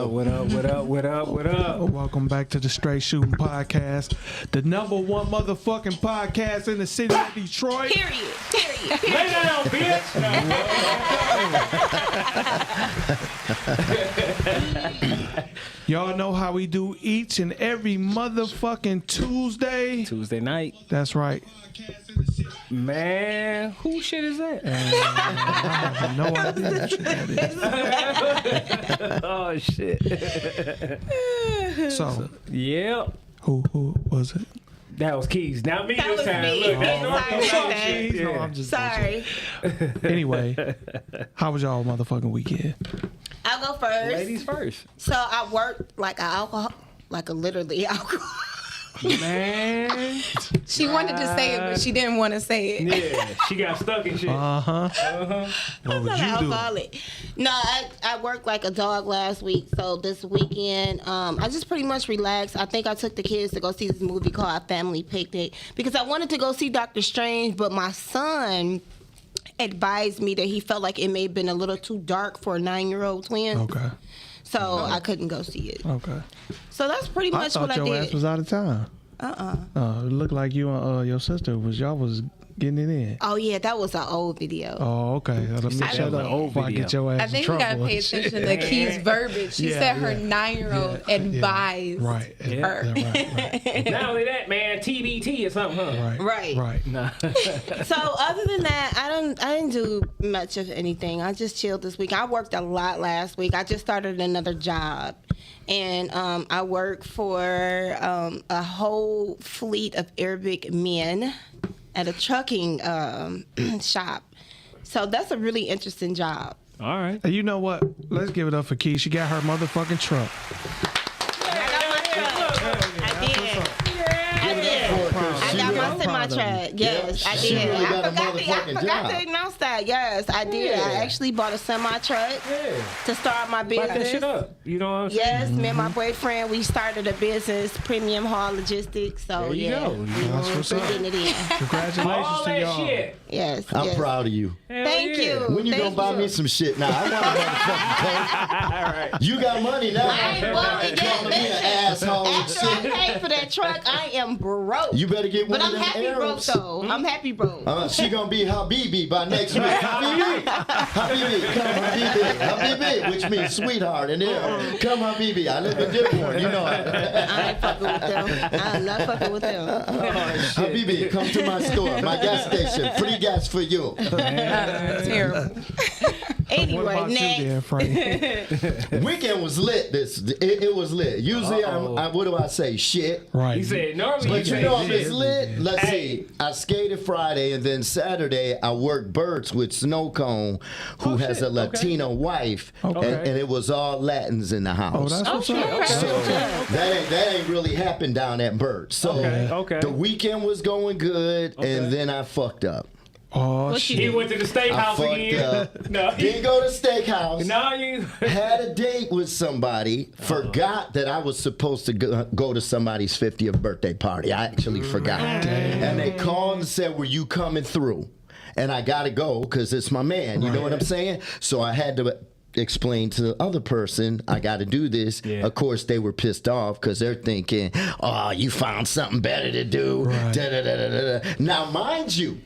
What up? Welcome back to the Str8 Shoot'N podcast, the number one motherfucking podcast in the city of Detroit. Period. Lay down, bitch. Y'all know how we do each and every motherfucking Tuesday night. That's right. Man, who shit is that? I have no idea what shit that Oh shit. is. So, Yep. who was it? That was Keys. Not me That this was time. me. Look, that's Sorry North about shit. that. No, I'm just Sorry. Anyway, how was y'all motherfucking weekend? I'll go first. Ladies first. So I worked like literally alcohol. Man. She wanted to say it, but she didn't want to say it. Yeah, she got stuck and shit. What I'm would not you an do? alcoholic. No, I worked like a dog last week. So this weekend, I just pretty much relaxed. I think I took the kids to go see this movie called Family Picnic because I wanted to go see Doctor Strange, but my son advised me that he felt like it may have been a little too dark for a 9-year-old twin. Okay. So I couldn't go see it. Okay. So that's pretty I much thought what I your did. ass was out of town. It looked like you and your sister y'all was getting it in. Oh yeah, that was an old video. Oh, okay. Let me shut that was up an old before I video. get your ass I think in we trouble. gotta pay attention to Key's verbiage. She Yeah, said her yeah. 9-year-old Yeah, advised Right. her. Right. Not only that, man, TBT or something, huh? Right. Right. Nah. So other than that, I didn't do much of anything. I just chilled this week. I worked a lot last week. I just started another job, and I work for a whole fleet of Arabic men at a trucking shop. So that's a really interesting job. All right. And you know what? Let's give it up for Key. She got her motherfucking truck. I got my semi-truck. Yes, I She did. really I got a forgot motherfucking to job. announce that. Yes, I did. Yeah. I actually bought a semi-truck Yeah. to start my Back that shit business. up. You know what I'm saying? Yes, me and my boyfriend, we started a business, Premium Haul Logistics. So There you yeah, go. That's what's we're up. getting it in. Congratulations All to that y'all. shit. Yes, I'm yes. proud of you. Hell Thank yeah. you. When you Thank gonna buy you. me some shit now? I want a motherfucking coat. You got money now. I ain't broke yet. Calling me an asshole and After I shit. paid for that truck, I am broke. You better get one But of I'm them happy broke Arabs. though. I'm happy broke. She gonna be Habibi by next week. Habibi, Habibi, come Habibi, Habibi, which means sweetheart in Arab. Come Habibi, I live in Dearborn, you know. I ain't fucking with them. I'm not fucking with them. Habibi, come to my store, my gas station, free gas for you. Terrible. What Anyway, about you next. there, Frank? Weekend was lit. It was lit. Usually, what do I say? Shit. Right. He said, normally But you you know, if say it's shit. lit, let's Hey. see. I skated Friday, and then Saturday I worked Birds with Snow Cone, who Oh, has shit. a Latino wife, Okay. and it was all Latins in the house. Oh, that's what's shit. up. Okay. So that ain't really happened down at Birds. So Okay. the weekend was going good, and then I fucked up. Oh, What shit. He went to the I steakhouse fucked again. up. No, Didn't go to steakhouse. no, you. Had a date with somebody, forgot that I was supposed to go to somebody's 50th birthday party. I actually forgot. And they called and said, were you coming through? And I got to go because it's my man. You know what I'm saying? So I had to explain to the other person, I got to do this. Yeah. Of course, they were pissed off because they're thinking, oh, you found something better to do. Right. Da-da-da-da-da. Now, mind you,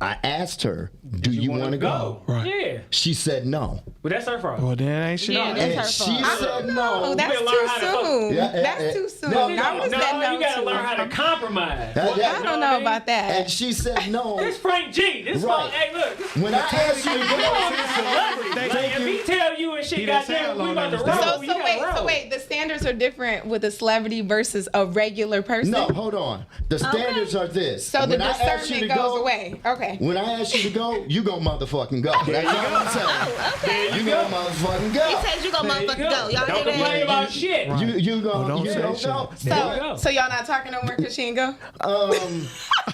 I asked her, do you want to go? Right. Yeah. She said no. But that's her fault. Well, then ain't shit. Yeah, on that's it. her And she fault. said no. Oh, that's better too learn how to fuck. soon. Yeah, That's too soon. No, I was that no you gotta too. learn how to compromise. Yeah, yeah. I don't know about that. And she said no. This Frank G. This Right. fuck. Hey, look. This When I asked you to you go, know this celebrity. Thank Like, if you. he tell you and shit, He didn't say how goddamn, we long about to that roll. was So you gotta roll. wait. The standards are different with a celebrity versus a regular person. no, hold on. The standards are this. So the When I asked you discernment to goes go, away. Okay. When I ask you to go, you gonna motherfucking go. That's all I'm saying. Okay. You gonna motherfucking He go. said you gonna There you motherfucker go. Y'all Don't hear complain that? about shit. Right. You gonna don't you say don't shit. go. There you go. So y'all not talking no more because she ain't go?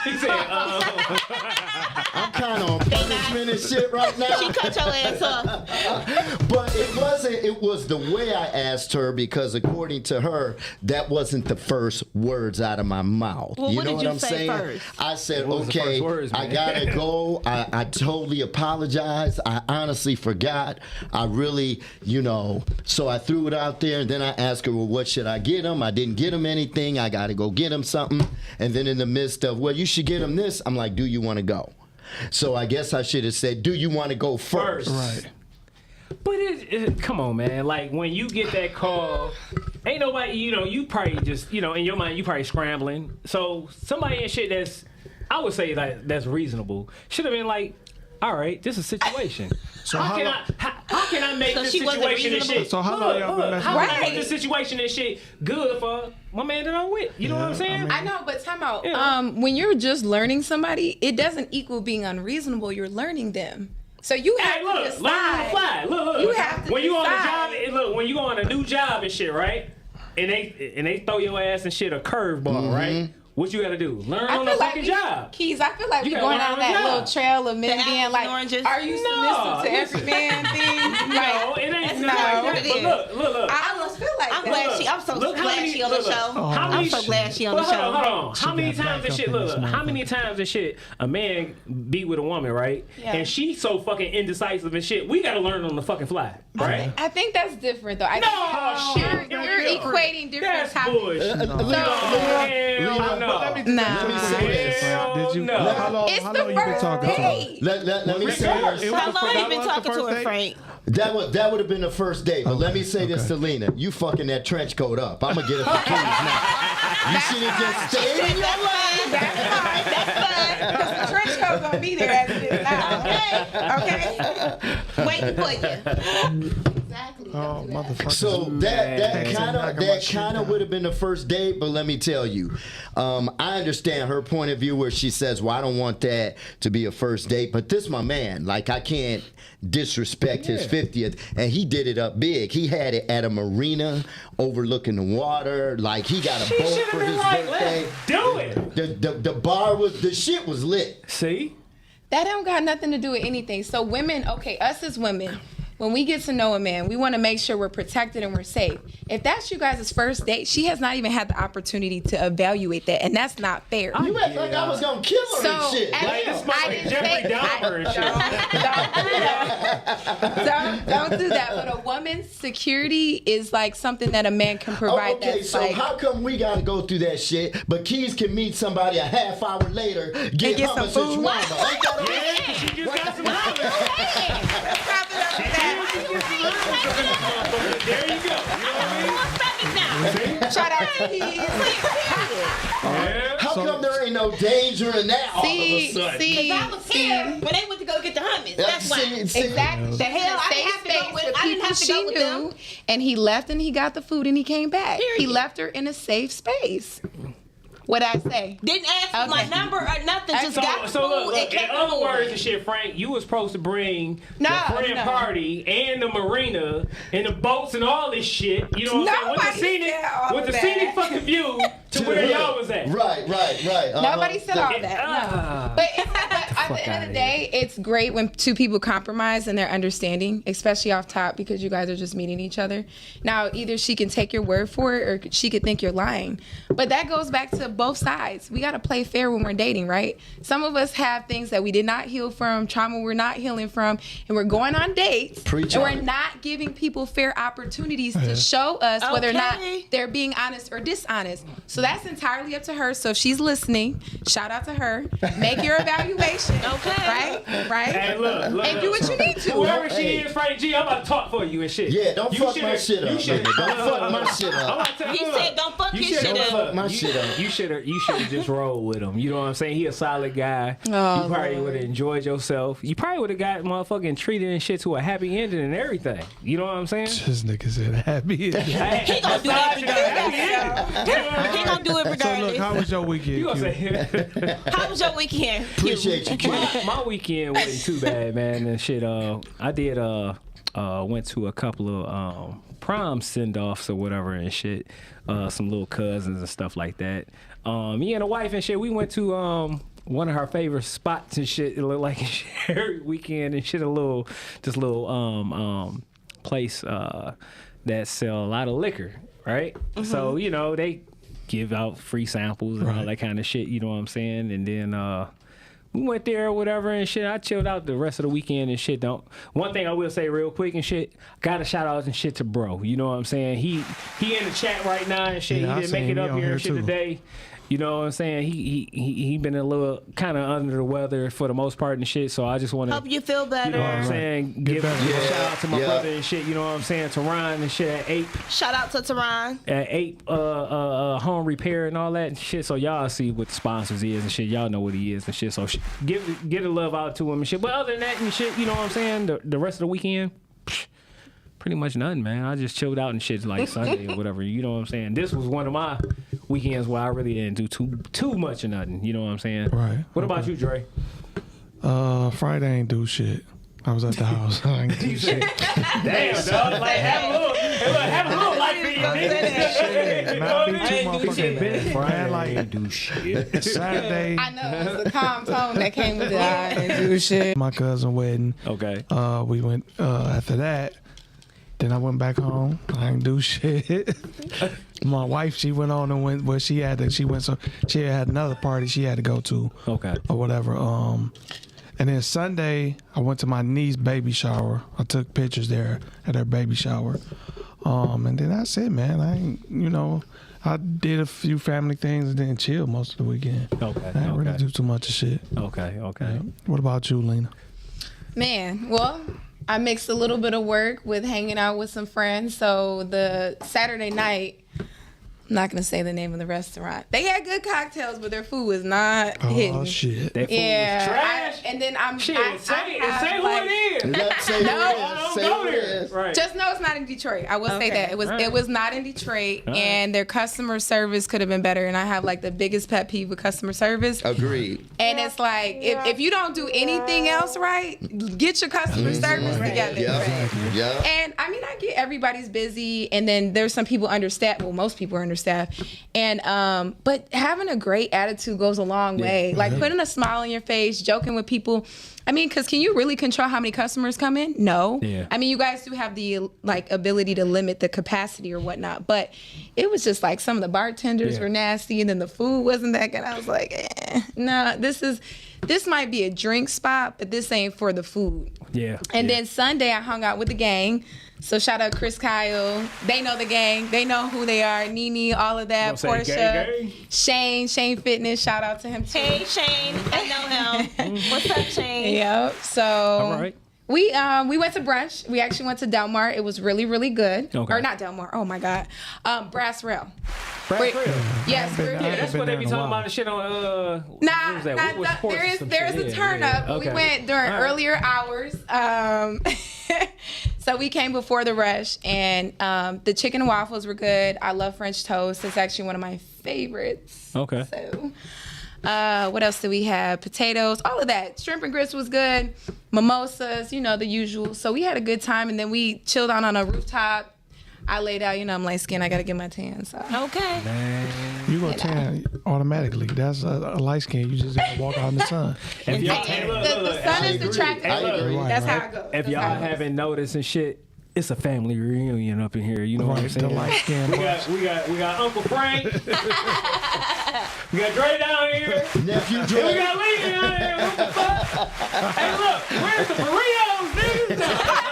He said, I'm kind of on punishment and shit right now. She cut your ass off. But it wasn't. It was the way I asked her because, according to her, that wasn't the first words out of my mouth. Well, you what know did what you I'm say saying? first? I said, What was the okay, first words, I man? gotta go. I totally apologize. I honestly forgot. I really, so I threw it out there, and then I asked her, well, what should I get him? I didn't get him anything. I gotta go get him something. And then in the midst of, well, you should get him this, I'm like, do you want to go? So I guess I should have said, do you want to go first? Right. but come on, man. Like, when you get that call, ain't nobody, you probably just, in your mind, you probably scrambling. So somebody in shit that's, I would say, like, that's reasonable should have been like, all right, this is a situation. So how can I make So this she wasn't situation and reasonable? shit? So how long y'all been messing How can I with? make this situation and shit good for my man that I'm with? You know what I'm saying? I know, but time out. Yeah. When you're just learning somebody, it doesn't equal being unreasonable. You're learning them. So you have Hey, to look, decide. learn on the fly. Look. You have to when you on a decide. job, look, when you on a new job and shit, right? And they throw your ass and shit a curveball, right? What you gotta do? Learn I on the feel like fucking job. Keys, I feel like You we're gotta going learn on on that the job. little trail of men The being apples like, and oranges. are you submissive to every man thing? No, it ain't not like what that. it But is. look. I almost feel like I'm that. glad I'm so Look how glad many- she on the look, show. how I'm many so glad she on the But show. hold on. How many got times back and shit? up in this Look, how motherfucker. many times and shit a man be with a woman, right? Yeah. And she's so fucking indecisive and shit. We gotta learn on the fucking fly, right? I think that's different though. I No, think shit. you're equating different That's topics. bullshit. Leo, Hell no. Let me Nah. say this. Hell Did you? no. How long? It's How the long you been first talking to her? date. Let me say this. It was How the long first- you that been was the talking to first her, date? Frank? That would have been the first date, but let me say this to Lena. You fucking that trench coat up. I'm gonna get it for Keys now. You should have just stayed in your lane. That's fine. That's fine. Because the trench coat's gonna be there as it is now. Okay. Waiting for you. Exactly. Oh, motherfucker. So that Thanks, kind I'm knocking my of shit would have been the first date, but let me tell you, I understand her point of view where she says, "Well, I don't want that to be a first date," but this my man. Like, I can't disrespect his 50th, and he did it up big. He had it at a marina overlooking the water. Like, he got a She boat should have for been his like, birthday. let's do it. The bar was, the shit was lit. See? That don't got nothing to do with anything. So women, okay, us as women, when we get to know a man, we want to make sure we're protected and we're safe. If that's you guys' first date, she has not even had the opportunity to evaluate that, and that's not fair. You act like I was gonna kill her So, and shit. as- Like, this I motherfucker didn't Jeffrey say- Dahmer and shit. Don't do that. But a woman's security is like something that a man can provide. Oh, okay, that's so like, how come we gotta go through that shit, but Keys can meet somebody a half hour later, get get hummus some and food? shawarma? Ain't that Yeah, 'cause she just got some hollers. There you go. You know what shout out to Keys. I mean? How come there ain't no danger in that all of a sudden? See, I was here when they went to go get the hummus. That's why. Exactly. The hell, I didn't Safe have to go space with- with I didn't people have to she go with them. knew, and he left and he got the food and he came back. He Period. left her in a safe space. What'd I say? Didn't ask for my Okay. number or nothing. Just So, got the so food look, and in kept other moving. words and shit, Frank, you was supposed to bring No, the friend no. party and the marina and the boats and all this shit. You know what I'm Nobody saying? said all With the that. scenic fucking view to where y'all was at. Right. Nobody said all that. No. Ah. But at the end of the day, it's great when two people compromise and they're understanding, especially off top because you guys are just meeting each other. Now, either she can take your word for it or she could think you're lying. But that goes back to both sides. We got to play fair when we're dating, right? Some of us have things that we did not heal from, trauma we're not healing from, and we're going on dates. Preach and on we're it. not giving people fair opportunities to show us whether or not Okay. they're being honest or dishonest. So that's entirely up to her. So if she's listening, shout out to her. Make your evaluation. Okay. Right? Hey, look. And do what you need to. Whoever Hey. she is, Frank G, I'm about to talk for you and shit. Yeah, don't You fuck my shoulda- shit up, you shoulda- nigga. Don't fuck my shit I'm up. about to tell He you, said, look, "Don't fuck you your shoulda- shit Don't up." fuck my shit up. You should have just rolled with him. You know what I'm saying? He a solid guy. Oh, you probably would have enjoyed yourself. You probably would have got motherfucking treated and shit to a happy ending and everything. You know what I'm saying? This nigga said happy. He gonna do that regardless. He gonna do it So regardless. look, how was your weekend? You gonna Q? say How was your weekend? Appreciate you, Keys. my weekend wasn't too bad, man. And shit, I did went to a couple of prom send-offs or whatever and shit. Some little cousins and stuff like that. Me and the wife and shit, we went to one of her favorite spots and shit. It looked like every weekend and shit. This little place that sell a lot of liquor, right? Mm-hmm. So they give out free samples and all that kind of shit. You know what I'm saying? And then we went there or whatever and shit. I chilled out the rest of the weekend and shit. One thing I will say real quick and shit, got a shout out and shit to bro. You know what I'm saying? He in the chat right now and shit. Yeah, He didn't make it up here and shit too. today. You know what I'm saying? He been a little kind of under the weather for the most part and shit. So I just want to Hope you feel better. You know what I'm saying? Give a shout out to my brother and shit. You know what I'm saying? To Ryan and shit at 8. Shout out to Teron. At 8 home repair and all that and shit. So y'all see what the sponsors is and shit. Y'all know what he is and shit. So get a love out to him and shit. But other than that and shit, you know what I'm saying? The rest of the weekend, pretty much nothing, man. I just chilled out and shit like Sunday or whatever. You know what I'm saying? This was one of my weekends where I really didn't do too much of nothing. You know what I'm saying? Right. What about you, Dre? Friday ain't do shit. I was at the house. I ain't do shit. Damn, dog. Like have a little life in your Shit, not be too motherfucking big, man. Like do shit. Saturday, I know it was the calm tone that came with it. I didn't do shit. my cousin wedding. Okay. We went after that. Then I went back home. I ain't do shit. My wife, she went on and went where she had to. She had another party she had to go to. Okay. Or whatever. And then Sunday, I went to my niece's baby shower. I took pictures there at her baby shower. And then that's it, man. I ain't, I did a few family things and then chill most of the weekend. Okay. I didn't really do too much of shit. Okay. Yeah. What about you, Lena? Man, well, I mixed a little bit of work with hanging out with some friends. So the Saturday night, I'm not gonna say the name of the restaurant. They had good cocktails, but their food was not hitting. Oh shit. That food was trash. And then I'm Shit, I say have, who like, it is. Say No, don't say go who it there. is. Right. Just know it's not in Detroit. I will say Okay. that it was not in Detroit, and their customer service could have been better. And I have like the biggest pet peeve with customer service. Agreed. And it's like if you don't do anything else right, get your customer service together. Yeah. And I mean, I get everybody's busy, and then there's some people understaffed. Well, most people are understaffed, and but having a great attitude goes a long way. Like putting a smile on your face, joking with people. I mean, because can you really control how many customers come in? No. Yeah. I mean, you guys do have the ability to limit the capacity or whatnot, but it was just like some of the bartenders were nasty, and then the food wasn't that good. I was like, no, this might be a drink spot, but this ain't for the food. Yeah. And then Sunday, I hung out with the gang. So shout out Chris Kyle. They know the gang. They know who they are. Nene, all of that. Don't say gang. Portia, Shane Fitness. Shout out to him too. Hey, Shane. I know him. What's up, Shane? Yep. So All right. we went to brunch. We actually went to Del Mar. It was really, really good. Okay. Or not Del Mar. Oh my God. Brass Rail. Brass Wait. Rail. Yes, we're been here. there. That's been what they there be in a talking while. about the shit on Nah, what was that? What was there is some a shit? turn Yeah, up. okay. We went during All right. earlier hours. So we came before the rush, and the chicken and waffles were good. I love French toast. It's actually one of my favorites. Okay. So what else did we have? Potatoes, all of that. Shrimp and grits was good. Mimosas, the usual. So we had a good time, and then we chilled out on a rooftop. I laid out, I'm light skinned. I got to get my tan. So. Okay. You gonna tan automatically. That's a light skin. You just gotta walk out in the sun. If y'all, The sun is attractive. I agree. That's how it goes. if y'all haven't noticed and shit, it's a family reunion up in here. You know what I'm Right, the saying? light skin. We got Uncle Frank. We got Dre down here. Nephew And we Dre. got Lee down here. What the fuck? Hey, look, where's the burritos, nigga?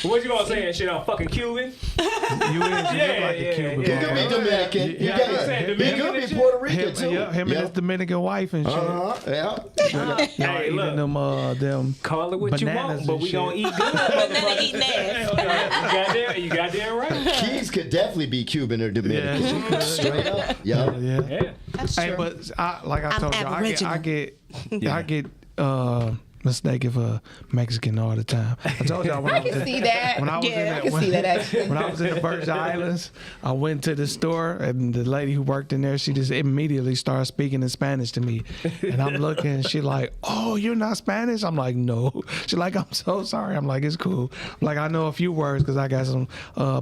What you gonna say and shit? I'm fucking Cuban. You is you look like a Cuban. He could be Dominican. He Yeah, I'm saying could Dominican be and shit. Puerto Rican Him, too. him and his Dominican wife and shit. Yeah. Y'all Hey, eating look. them Call it what you bananas want, but and we shit. gonna eat good. Banana eating ass. You got that right. Keys could definitely be Cuban or Dominican. Yeah. Straight up. Yeah. Yeah. Yeah. That's Hey, true. but like I I'm told you, Aboriginal. I get mistake it for Mexican all the time. I told y'all when I was see that. when I was Yeah, in I can see that actually. when I was in the Virgin Islands, I went to the store and the lady who worked in there, she just immediately started speaking in Spanish to me, and I'm looking, and she like, "Oh, you're not Spanish?" I'm like, "No." She like, "I'm so sorry." I'm like, "It's cool." I'm like, I know a few words because I got some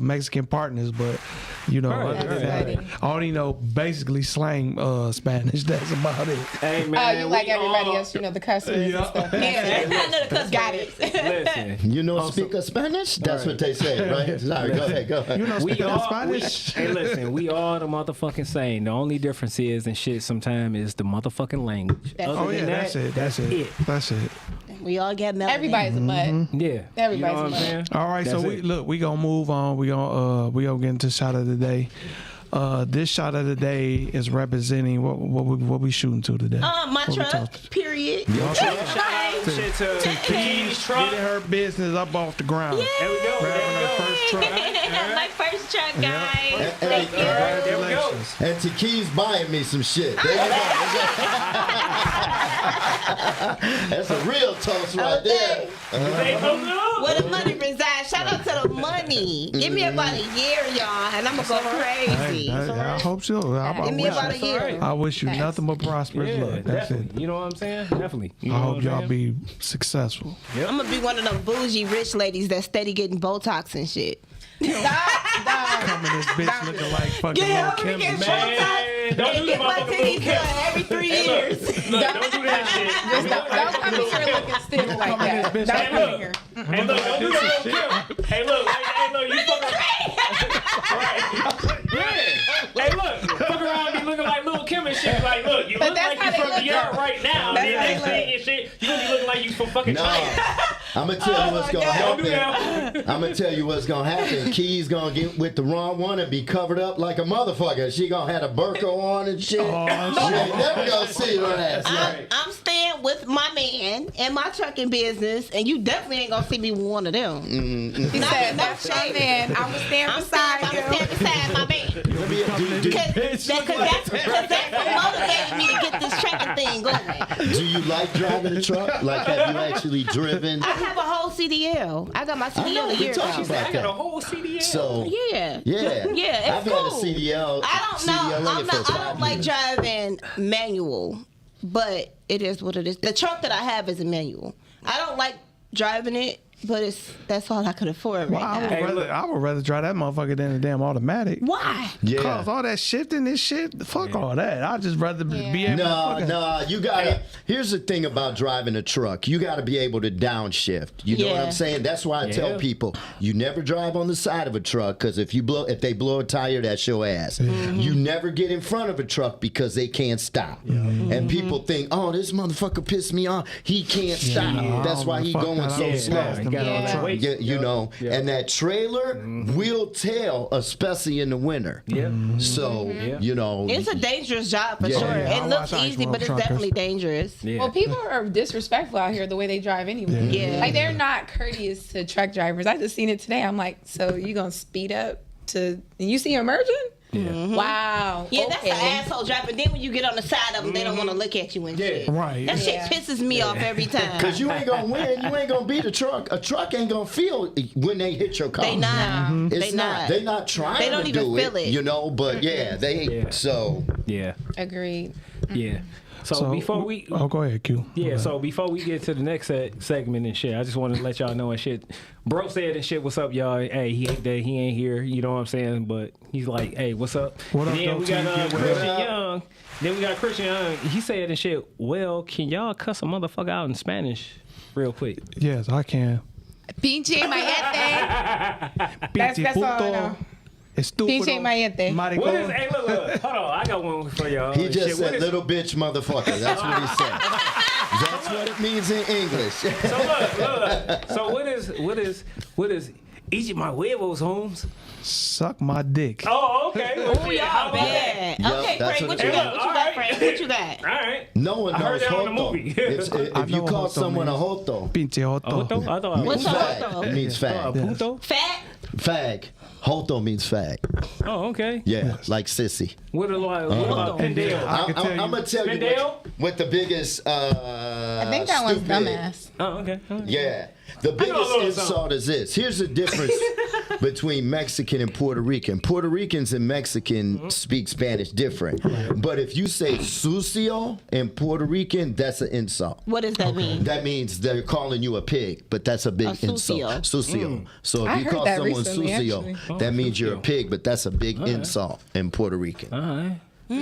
Mexican partners, but other than that, I only know basically slang Spanish. That's about it. Hey Oh, man, you like we everybody all- else, the cussers and stuff. Yeah, I know the cuss Got words. Listen, You know, speak of Spanish? That's what they say, right? Sorry, go ahead. You know, we speaking all Spanish. hey, listen, we all the motherfucking same. The only difference is and shit sometimes is the motherfucking language. That's Other Oh than yeah, that, that's it. That's it. We all get melanin. Everybody's a mutt. Yeah, Everybody's you know what I'm a saying? All right, That's so it. we gonna move on. We gonna get into shot of the day. This shot of the day is representing what we shooting to today. My What we truck. talking- Period. Shit to Keys truck. Getting her business up off the ground. There we go. Grabbing her first truck. My first truck, guys. Hey, Thank you. There we go. And Takee's buying me some shit. There you go. That's a real toast right there. Say something up. Where the money resides. Shout out to the money. Give me about a year, y'all, and I'm gonna go crazy. I hope so. Give me about a year. I wish you nothing but prosperous Yeah, luck. That's definitely. it. You know what I'm saying? Definitely. You I know hope what y'all I'm saying? be successful. I'm gonna be one of them bougie rich ladies that steady getting Botox and shit. Coming this bitch looking like fucking Yeah, Lil' I'm gonna Kim. get and shit. Botox Don't do and the get my motherfucking Lil' titties Kim. done every 3 years. Look, don't do that shit. Don't come in here looking stiff like that. bitch Don't like come in here. Hey, look, don't do that Lil' Kim. Hey, look, you fucking right. Yeah. Hey, look, fuck around and be looking like Lil' Kim and shit. Like, look, you But look that's like how you they from look, the yard though. right now. That's Then how they next thing and shit, you gonna be looking like you from fucking No, China. I'm gonna tell you what's gonna Don't do happen. that. I'm gonna tell you what's gonna happen. Key's gonna get with the wrong one and be covered up like a motherfucker. She gonna have a burqa on and shit. Oh, You ain't never gonna see her ass. I'm staying with my man and my trucking business, and you definitely ain't gonna see me with one of them. He Not said, in no "That's my shape. man. I'm gonna stand I'm beside staying you." beside my man. Let me- do- Cause that's what motivated me to get this trucking thing going. Do you like driving a truck? Like, have you actually driven? I have a whole CDL. I got my I know, CDL a we year talked ago. about I got a that. whole CDL. So, Yeah. yeah. Yeah, I've it's had a cool. CDL. I don't know. CDLA for I 5 don't like years. driving manual, but it is what it is. The truck that I have is a manual. I don't like driving it, but that's all I could afford Well, right now. I would rather try that motherfucker than a damn automatic. Why? Yeah. Cause all that shifting and shit, fuck all that. I'd just rather be able to fucking- No, you gotta. Here's the thing about driving a truck. You gotta be able to downshift. You know what Yeah. I'm saying? That's why I tell people you never drive on the side of a truck because if they blow a tire, that's your ass. You never get in front of a truck because they can't stop. And people think, oh, this motherfucker pissed me off. He can't stop. That's why he fuck going that. so Yeah, slow. you got all that weight. Yeah, you know, and that trailer will tell, especially in the winter. So, you know. It's a dangerous job for Yeah. sure. Yeah, I It looks watch Ice easy, Road but it's Truckers. definitely dangerous. Yeah. Well, people are disrespectful out here the way they drive anyway. Yeah. Like they're not courteous to truck drivers. I just seen it today. I'm like, so you gonna speed up and you see him merging? Wow. Yeah, that's okay. an asshole driver. Then when you get on the side of them, they don't want to look at you and shit. Right. That shit Yeah. pisses me off every time. Cause you ain't gonna win. You ain't gonna beat a truck. A truck ain't gonna feel when they hit your car. They not. It's They not. They not trying They don't to even do feel it, it. you know. But yeah, they. Yeah. So Yeah. Agreed. Yeah. So before we oh, go ahead, Q. Yeah, so before we get to the next segment and shit, I just want to let y'all know and shit. Bro said and shit, what's up, y'all? Hey, he ain't there, he ain't here, you know what I'm saying? But he's like, hey, what's up? What up, Then though, we till got you get Christian well? Young. Then we got Christian Young. He said and shit, well, can y'all cuss a motherfucker out in Spanish real quick? Yes, I can. Pinche mayete. Pinche that's all I know. Estúpido. Pinche mayete. What is, Maricón. hey, look, hold on, I got one for y'all. he just Shit, said what is- little bitch motherfucker. That's what he said. That's what it means in English. So look. So what is each of my huevos, Holmes? Suck my dick. Oh, okay. Oh, y'all bad. Yup, Okay, that's Frank, what what it you is. got? What you All got, right. Frank? What you got? All right. No one I heard knows that on the joto. movie. I If you know call joto someone a means. joto, Pinche Joto? joto. I thought What's means a fag. joto? It means fag. Punto? Fat? Fag. Hoto means fag. Oh, okay. Yeah, like sissy. What about Pendale? I'm gonna tell you Pendale? what the biggest. I think that one's dumbass. Oh, okay. Yeah. The biggest insult is this. Here's the difference between Mexican and Puerto Rican. Puerto Ricans and Mexican speak Spanish different. But if you say sucio in Puerto Rican, that's an insult. What does that mean? That means they're calling you a pig, but that's a big insult. Sucio. So I if you heard call that someone recently, sucio, actually. that means you're a pig, but that's a big insult in Puerto Rican. All right.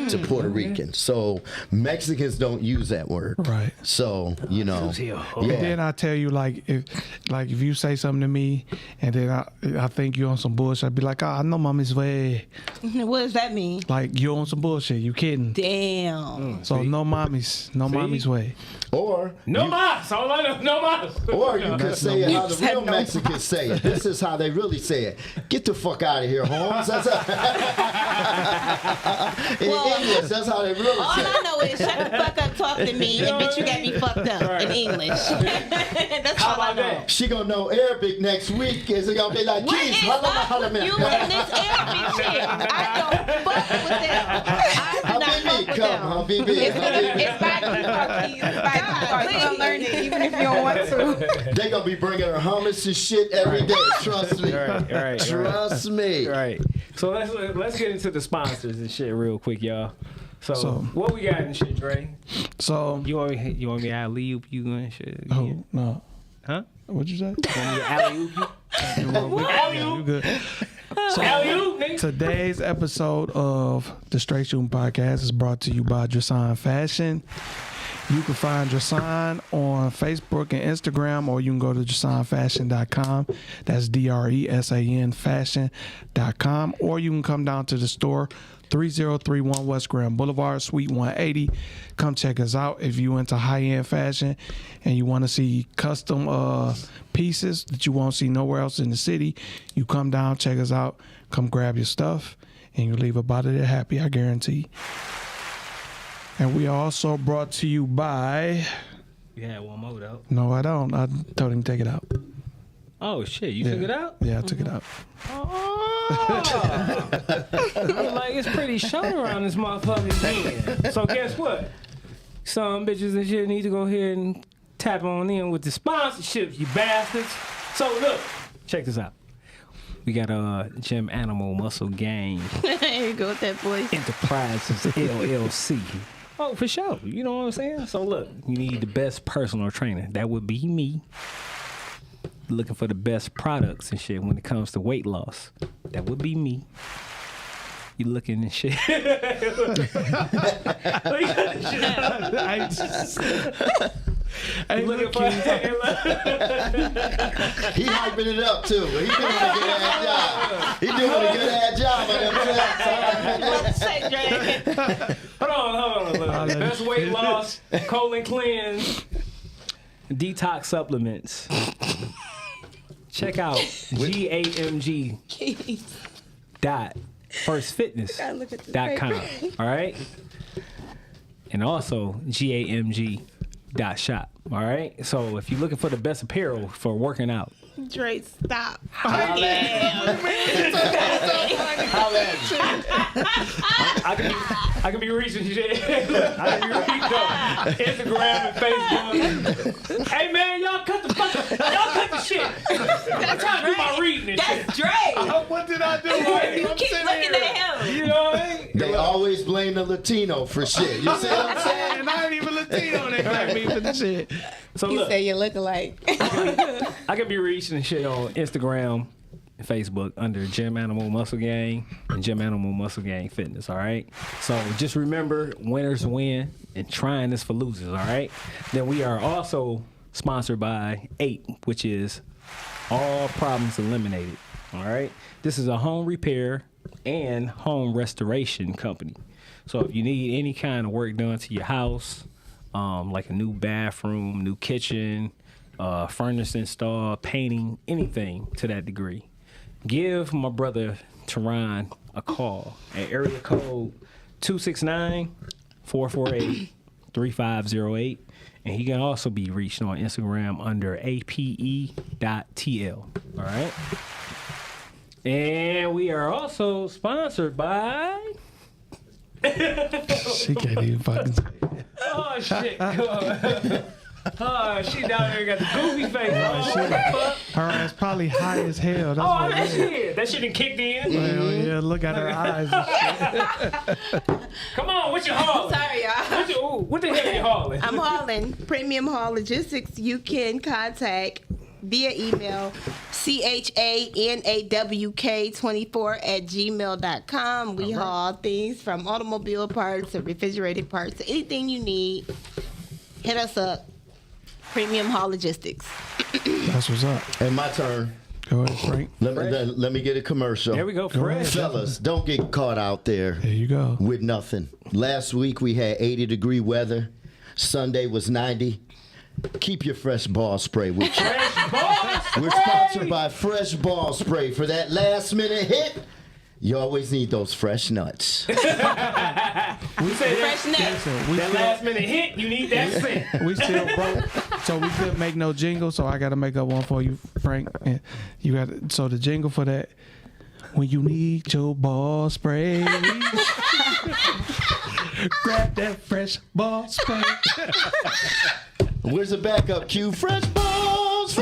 To Puerto Rican. So Mexicans don't use that word. Right. So, you know. Sucio. And then I tell you, like if you say something to me, and then I think you're on some bullshit, I'd be like, I know mommy's way. What does that mean? Like you're on some bullshit. You kidding? Damn. So no mommy's way. Or No mas. All I know, no mas. Or you could say it how the real Mexicans say it. This is how they really say it. Get the fuck out of here, Holmes. That's in English, that's how they really All say it. I know is shut the fuck up, talk to me, and bitch, you got me fucked up in English. That's all I know. She gonna know Arabic next week. Is it gonna be like, What geez, is holla, up holla, with man. you and this Arabic shit? I don't fuck with them. I do not fuck Habibi, with come, them. Habibi, It's Habibi. by default, Keith. It's by default. You're gonna learn it even if you don't want to. They gonna be bringing her hummus and shit every day. Trust me. Right. Trust me. Right. So let's get into the sponsors and shit real quick, y'all. So what we got and shit, Dre? So You want me to alley-oop you and shit? oh no, Huh? what'd you say? You want me to alley-oop you? You Alley-oop? good? So Alley-oop, nigga? today's episode of the Str8 Shoot'N podcast is brought to you by Drasan Fashion. You can find Drasan on Facebook and Instagram, or you can go to drasanfashion.com. That's DRESAN fashion.com. Or you can come down to the store, 3031 West Grand Boulevard, Suite 180. Come check us out if you into high-end fashion and you want to see custom pieces that you won't see nowhere else in the city. You come down, check us out, come grab your stuff, and you leave about it happy, I guarantee. And we are also brought to you by... You had one more though. No, I don't. I told him to take it out. Oh shit, you took it out? Yeah, I took it out. Oh. I'm like, it's pretty short around this motherfucking end. So guess what? Some bitches and shit need to go ahead and tap on in with the sponsorships, you bastards. So look, check this out. We got Gym Animal Muscle Gang There you go with that voice. Enterprises LLC. Oh, for sure. You know what I'm saying? So look, you need the best personal trainer. That would be me. Looking for the best products and shit when it comes to weight loss. That would be me. You looking and shit. Looking for He hyping it up too. He doing a good ass job. He doing a good ass job on them. Hold on. Look. Best weight loss, colon cleanse, detox supplements. Check out GAMG.firstfitness.com. All right? And also GAMG.shop. All right? So if you're looking for the best apparel for working out, Dre, stop. I can be reaching shit. I can be reaching Instagram and Facebook. Hey man, y'all cut the shit. I'm trying to do my reading and shit. That's Dre. What did I do? You keep looking at him. You know what I mean? They always blame the Latino for shit. You see what I'm saying? And I ain't even Latino. They blame me for the shit. So You look, say you look alike. I can be reaching and shit on Instagram and Facebook under Gym Animal Muscle Gang and Gym Animal Muscle Gang Fitness, all right? So just remember, winners win and trying is for losers, all right? Then we are also sponsored by 8, which is All Problems Eliminated, all right? This is a home repair and home restoration company. So if you need any kind of work done to your house, like a new bathroom, new kitchen, furnace installed, painting, anything to that degree, give my brother Teron a call at area code 269-448-3508. And he can also be reached on Instagram under ape.tl. All right? And we are also sponsored by. She can't even fucking say it. Oh shit! Oh, she down there got the goofy face. Oh, what the fuck? Her ass probably high as hell. That's Oh, what that it is. shit! That shit done kicked in. Well, yeah, look at her eyes. And shit. Come on, what you hauling? Sorry, y'all. What the hell are you hauling? I'm hauling Premium Haul Logistics. You can contact via email chanawk24@gmail.com. We haul things from automobile parts to refrigerated parts to anything you need. Hit us up. Premium Haul Logistics. That's what's up. And my turn. Go ahead, Frank. Let me get a commercial. There we go, fresh. Fellas, don't get caught out there There you go. with nothing. Last week we had 80-degree weather. Sunday was 90. Keep your fresh ball spray with you. Fresh ball We're sponsored by Fresh Ball Spray. For that last minute hit, you always need those fresh nuts. We said Fresh nuts. Listen, that last minute hit, you need that scent. we still broke, so we couldn't make no jingle. So I got to make up one for you, Frank. And you got so the jingle for that. When you need your ball spray, grab that fresh ball spray. Where's the backup cue? Fresh balls. Ball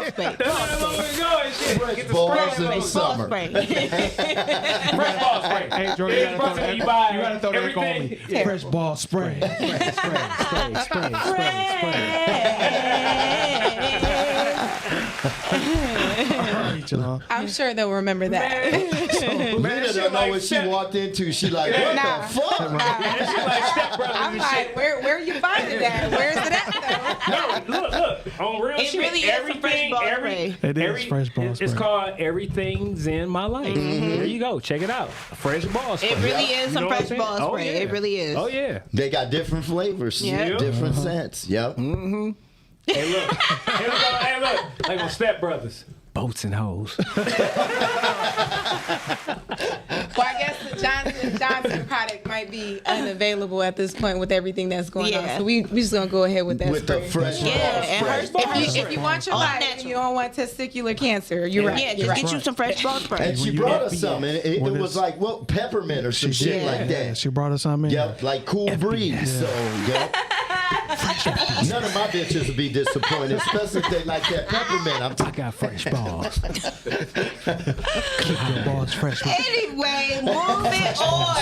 spray. That's how long we going, shit. Get the balls spray. in the Ball summer. spray. Fresh ball spray. Hey, Jordan, you gotta throw that, You buy you gotta throw that on me. everything. Fresh ball spray. I'm sure they'll remember that. Lena don't know what she walked into. She like, what Nah. the fuck? I'm like, where you finding that? Where's it at though? No, look. On real It shit, really is some everything, fresh ball spray. It is fresh ball It's spray. called Everything's in My Life. There you go. Check it out. Fresh ball spray. It really is You some know what I'm fresh saying? ball Oh, spray. yeah. It really is. Oh, yeah. They got different flavors, Yeah. different scents. Yep. Hey, look. Hey, look. Like on Step Brothers. Boats and hoes. Well, I guess the Johnson product might be unavailable at this point with everything that's going on. Yeah. So we just gonna go ahead with that. With the spray. fresh Yeah, ball and spray. her If you want your All life natural. and you don't want testicular cancer, you're right. Yeah, you're just right. get you some fresh ball spray. And she you brought get us some, and it When was it's- like, what, peppermint or some shit did. like Yeah, that. she brought us some in. Yep, like Cool Breeze. So, yep. None of my bitches would be disappointed, especially if they like that peppermint. I got fresh balls. Keep your balls fresh. Anyway, moving on.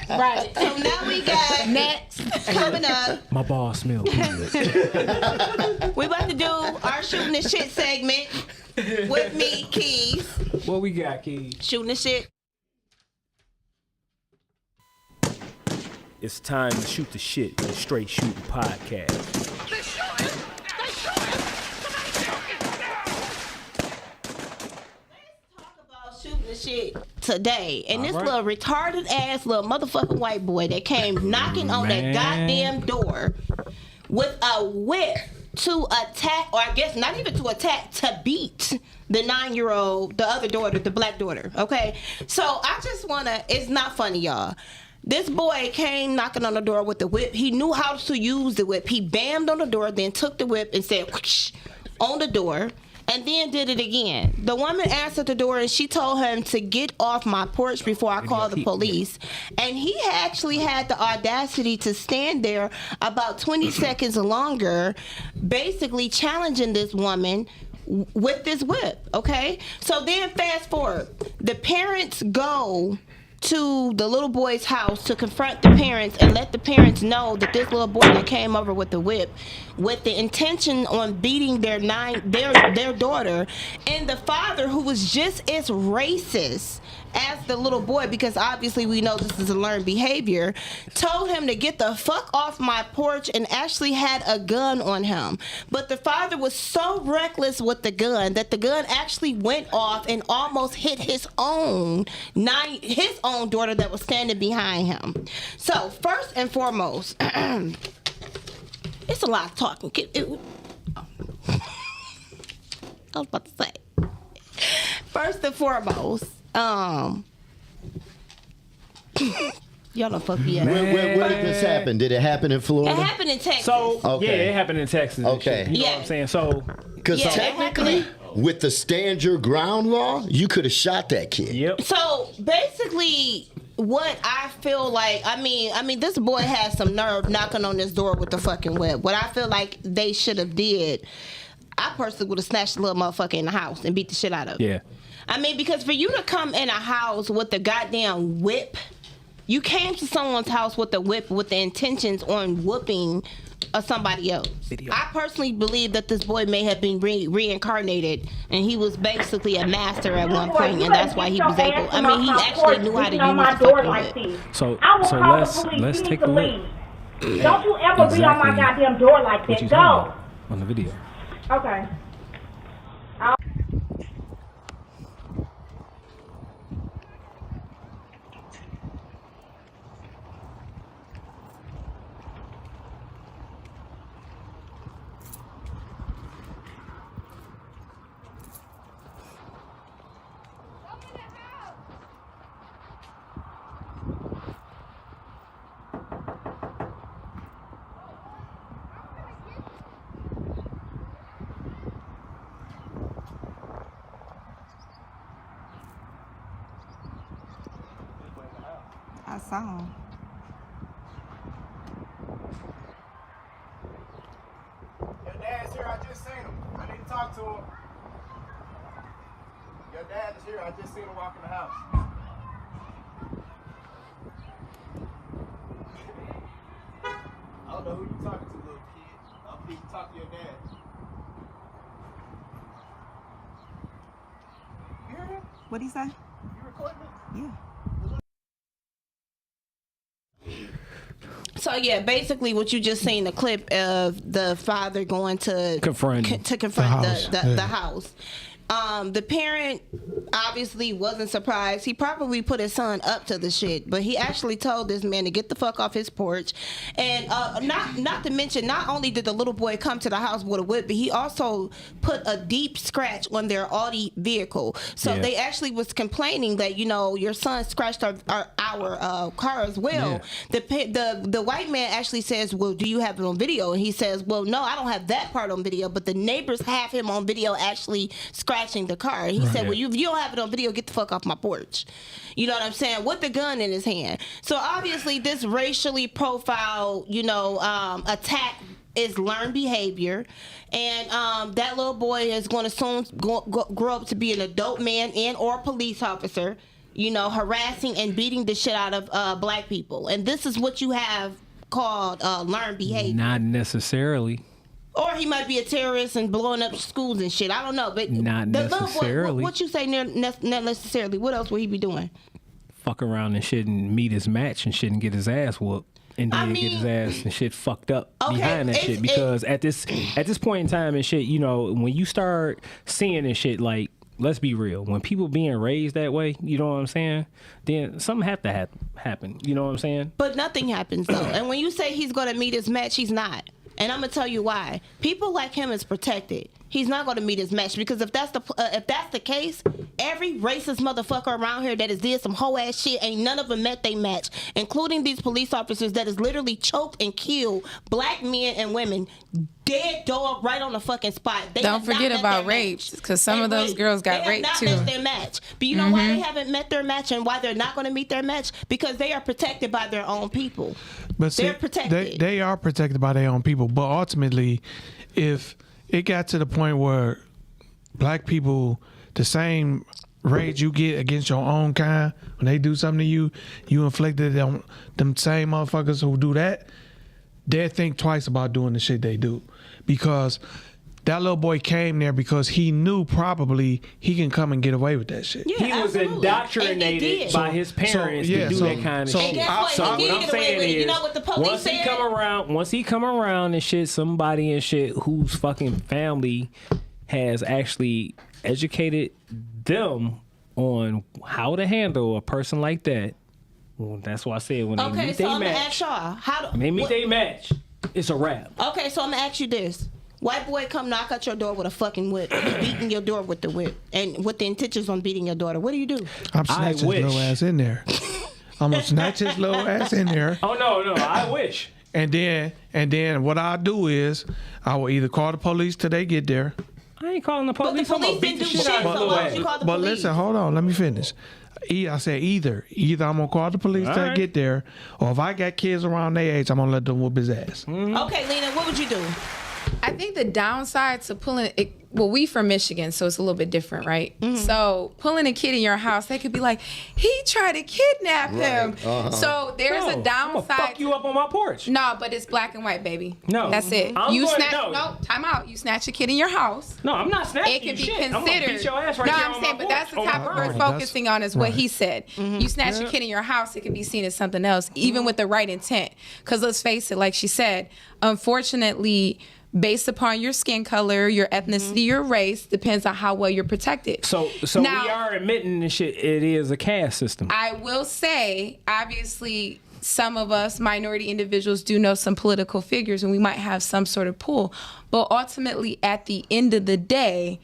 Right. So now we got next coming up. My balls smell good. We about to do our shooting the shit segment with me, Keys. What we got, Keys? Shooting the shit. It's time to shoot the shit with Str8 Shoot'N podcast. Shooting the shit today, and this right. little retarded ass little motherfucking white boy that came knocking on that Man. goddamn door with a whip to attack, or I guess not even to attack, to beat the 9-year-old, the other daughter, the black daughter. Okay, so I just wanna. It's not funny, y'all. This boy came knocking on the door with the whip. He knew how to use the whip. He bammed on the door, then took the whip and said whoosh on the door, and then did it again. The woman answered the door and she told him to get off my porch before I call the police. And he actually had the audacity to stand there about 20 seconds longer, basically challenging this woman with this whip, okay? So then fast forward. The parents go to the little boy's house to confront the parents and let the parents know that this little boy that came over with the whip with the intention on beating their daughter, and the father, who was just as racist as the little boy, because obviously we know this is a learned behavior, told him to get the fuck off my porch and actually had a gun on him. But the father was so reckless with the gun that the gun actually went off and almost hit his own daughter that was standing behind him. So first and foremost, it's a lot of talking. I was about to say. First and foremost, Y'all don't fuck me up. Where did this happen? Did it happen in Florida? It happened in Texas. So Okay. yeah, it happened in Texas. and Okay. shit, you know what I'm saying? So Because Yeah, technically, with the stand your ground law, you could have shot that kid. yep. So basically, what I feel like, I mean, this boy has some nerve knocking on this door with the fucking whip. What I feel like they should have did, I personally would have snatched the little motherfucker in the house and beat the shit out of him. Yeah. I mean, because for you to come in a house with the goddamn whip, you came to someone's house with the whip with the intentions on whooping somebody else. I personally believe that this boy may have been reincarnated, and he was basically a master at one point, and that's why he was able. I mean, he actually knew how to use the fucking whip. So let's take a look. Don't you ever be on my goddamn door like What that. you Go. talking about on the video? Okay. I saw him. Your dad's here. I just seen him. I need to talk to him. Your dad is here. I just seen him walk in the house. I don't know who you talking to, little kid. I need to talk to your dad. You heard him? What'd he say? You recording it? Yeah. So yeah, basically what you just seen the clip of the father going to Confront the house. The parent obviously wasn't surprised. He probably put his son up to the shit, but he actually told this man to get the fuck off his porch. And not to mention, not only did the little boy come to the house with a whip, but he also put a deep scratch on their Audi vehicle. So they actually was complaining that, you know, your son scratched our car as well. Yeah. The white man actually says, well, do you have it on video? And he says, well, no, I don't have that part on video, but the neighbors have him on video actually scratching the car. And he said, well, if you don't have it on video, get the fuck off my porch. You know what I'm saying? With the gun in his hand. So obviously this racially profiled, you know, attack is learned behavior. And that little boy is going to soon grow up to be an adult man and or police officer, you know, harassing and beating the shit out of black people. And this is what you have called learned behavior. Not necessarily. Or he might be a terrorist and blowing up schools and shit. I don't know. But not the necessarily. Little boy, what you say not necessarily? What else would he be doing? Fuck around and shit and meet his match and shit and get his ass whooped. And then get his ass and shit fucked up behind that shit. Because at this point in time and shit, you know, when you start seeing this shit, like, let's be real. When people being raised that way, you know what I'm saying? Then something have to happen. You know what I'm saying? But nothing happens though. And when you say he's going to meet his match, he's not. And I'm gonna tell you why. People like him is protected. He's not gonna meet his match because if that's the case, every racist motherfucker around here that has did some hoe ass shit, ain't none of them met they match, including these police officers that has literally choked and killed black men and women, dead dog right on the fucking spot. They Don't forget about rapes, because some of those girls got raped too. They have not met their match. But you know why they haven't met their match and why they're not going to meet their match? Because they are protected by their own people. But see, they're protected. They are protected by their own people. But ultimately, if it got to the point where black people, the same rage you get against your own kind, when they do something to you, you inflicted it on them same motherfuckers who do that, they'll think twice about doing the shit they do. Because that little boy came there because he knew probably he can come and get away with that shit. Yeah, he was absolutely. indoctrinated by his parents to do that kind of shit. And guess what? He did get away with it. You know what the police said? Once he come around and shit, somebody and shit whose fucking family has actually educated them on how to handle a person like that. Well, that's why I said when they meet their match. When they meet their match, it's a wrap. Okay, so I'm gonna ask you this. White boy come knock at your door with a fucking whip. He beating your door with the whip. And with the intentions on beating your daughter. What do you do? I'm snatching his little ass in there. I'm gonna snatch his little ass in there. Oh no, I wish. And then what I'll do is I will either call the police till they get there. I ain't calling the But police. the I'm gonna police beat didn't the do shit shit, out of so my why little would you ass. call the But police? listen, hold on, let me finish. I said either I'm gonna call the police till I Alright. get there, or if I got kids around their age, I'm gonna let them whoop his ass. Okay, Lena, what would you do? I think the downside to pulling it, well, we from Michigan, so it's a little bit different, right? So pulling a kid in your house, they could be like, he tried to kidnap him. So there's No, a I'm downside. gonna fuck you up on my porch. No, but it's black and white, baby. No. That's it. I'm You going- snatch, no. no, time out. You snatch a kid in your house. No, I'm not snatching It can you be shit. considered. I'm gonna beat your ass right no, there I'm on saying, my but that's the porch. type of Alright, we're that's- focusing on is what right. he said. You snatch a kid in your house, it can be seen as something else, even with the right intent. Because let's face it, like she said, unfortunately, based upon your skin color, your ethnicity, your race, depends on how well you're protected. So Now- we are admitting this shit. It is a caste system. I will say, obviously, some of us minority individuals do know some political figures and we might have some sort of pull. But ultimately, at the end of the day,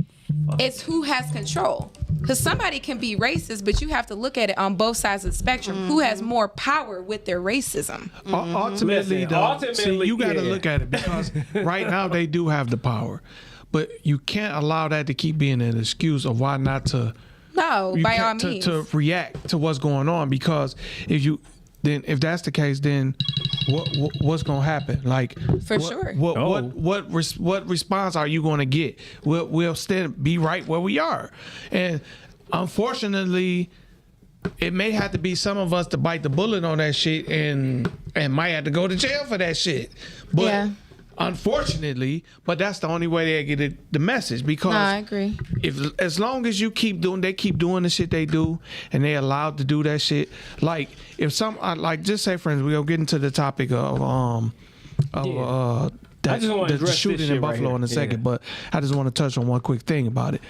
it's who has control. Because somebody can be racist, but you have to look at it on both sides of the spectrum. Who has more power with their racism? Ultimately, Listen, though, ultimately, see, you got to yeah. look at it because right now they do have the power, but you can't allow that to keep being an excuse of why not to. No, You by all can't means. to react to what's going on, because if that's the case, then what's gonna happen? Like For sure. What response are you gonna get? We'll still be right where we are, and unfortunately, it may have to be some of us to bite the bullet on that shit, and might have to go to jail for that shit. But Yeah. unfortunately, but that's the only way they get the message, because No, I agree. as long as you keep doing the shit they do, and they allowed to do that shit, like if like just say, for instance, we'll get into the topic of I just wanna the address this shooting shit in right Buffalo here. in a second, Yeah. but I just want to touch on one quick thing about it.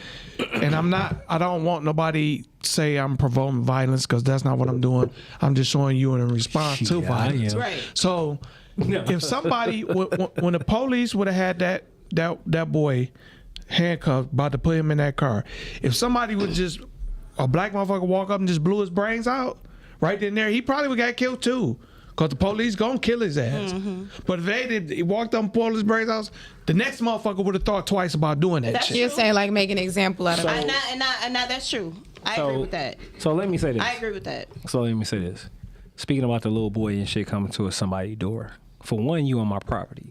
And I don't want nobody say I'm provoking violence, because that's not what I'm doing. I'm just showing you in response to Yeah, I violence. am. Right. So if somebody, when the police would have had that boy handcuffed, about to put him in that car, if somebody would just, a black motherfucker walk up and just blew his brains out right then and there, he probably would got killed too. Because the police gonna kill his ass. But if they did, he walked up and pulled his brains out, the next motherfucker would have thought twice about doing that That's shit. You're saying like make an example out of it. And that's true. I agree with that. So let me say this. I agree with that. So let me say this. Speaking about the little boy and shit coming to somebody's door. For one, you on my property.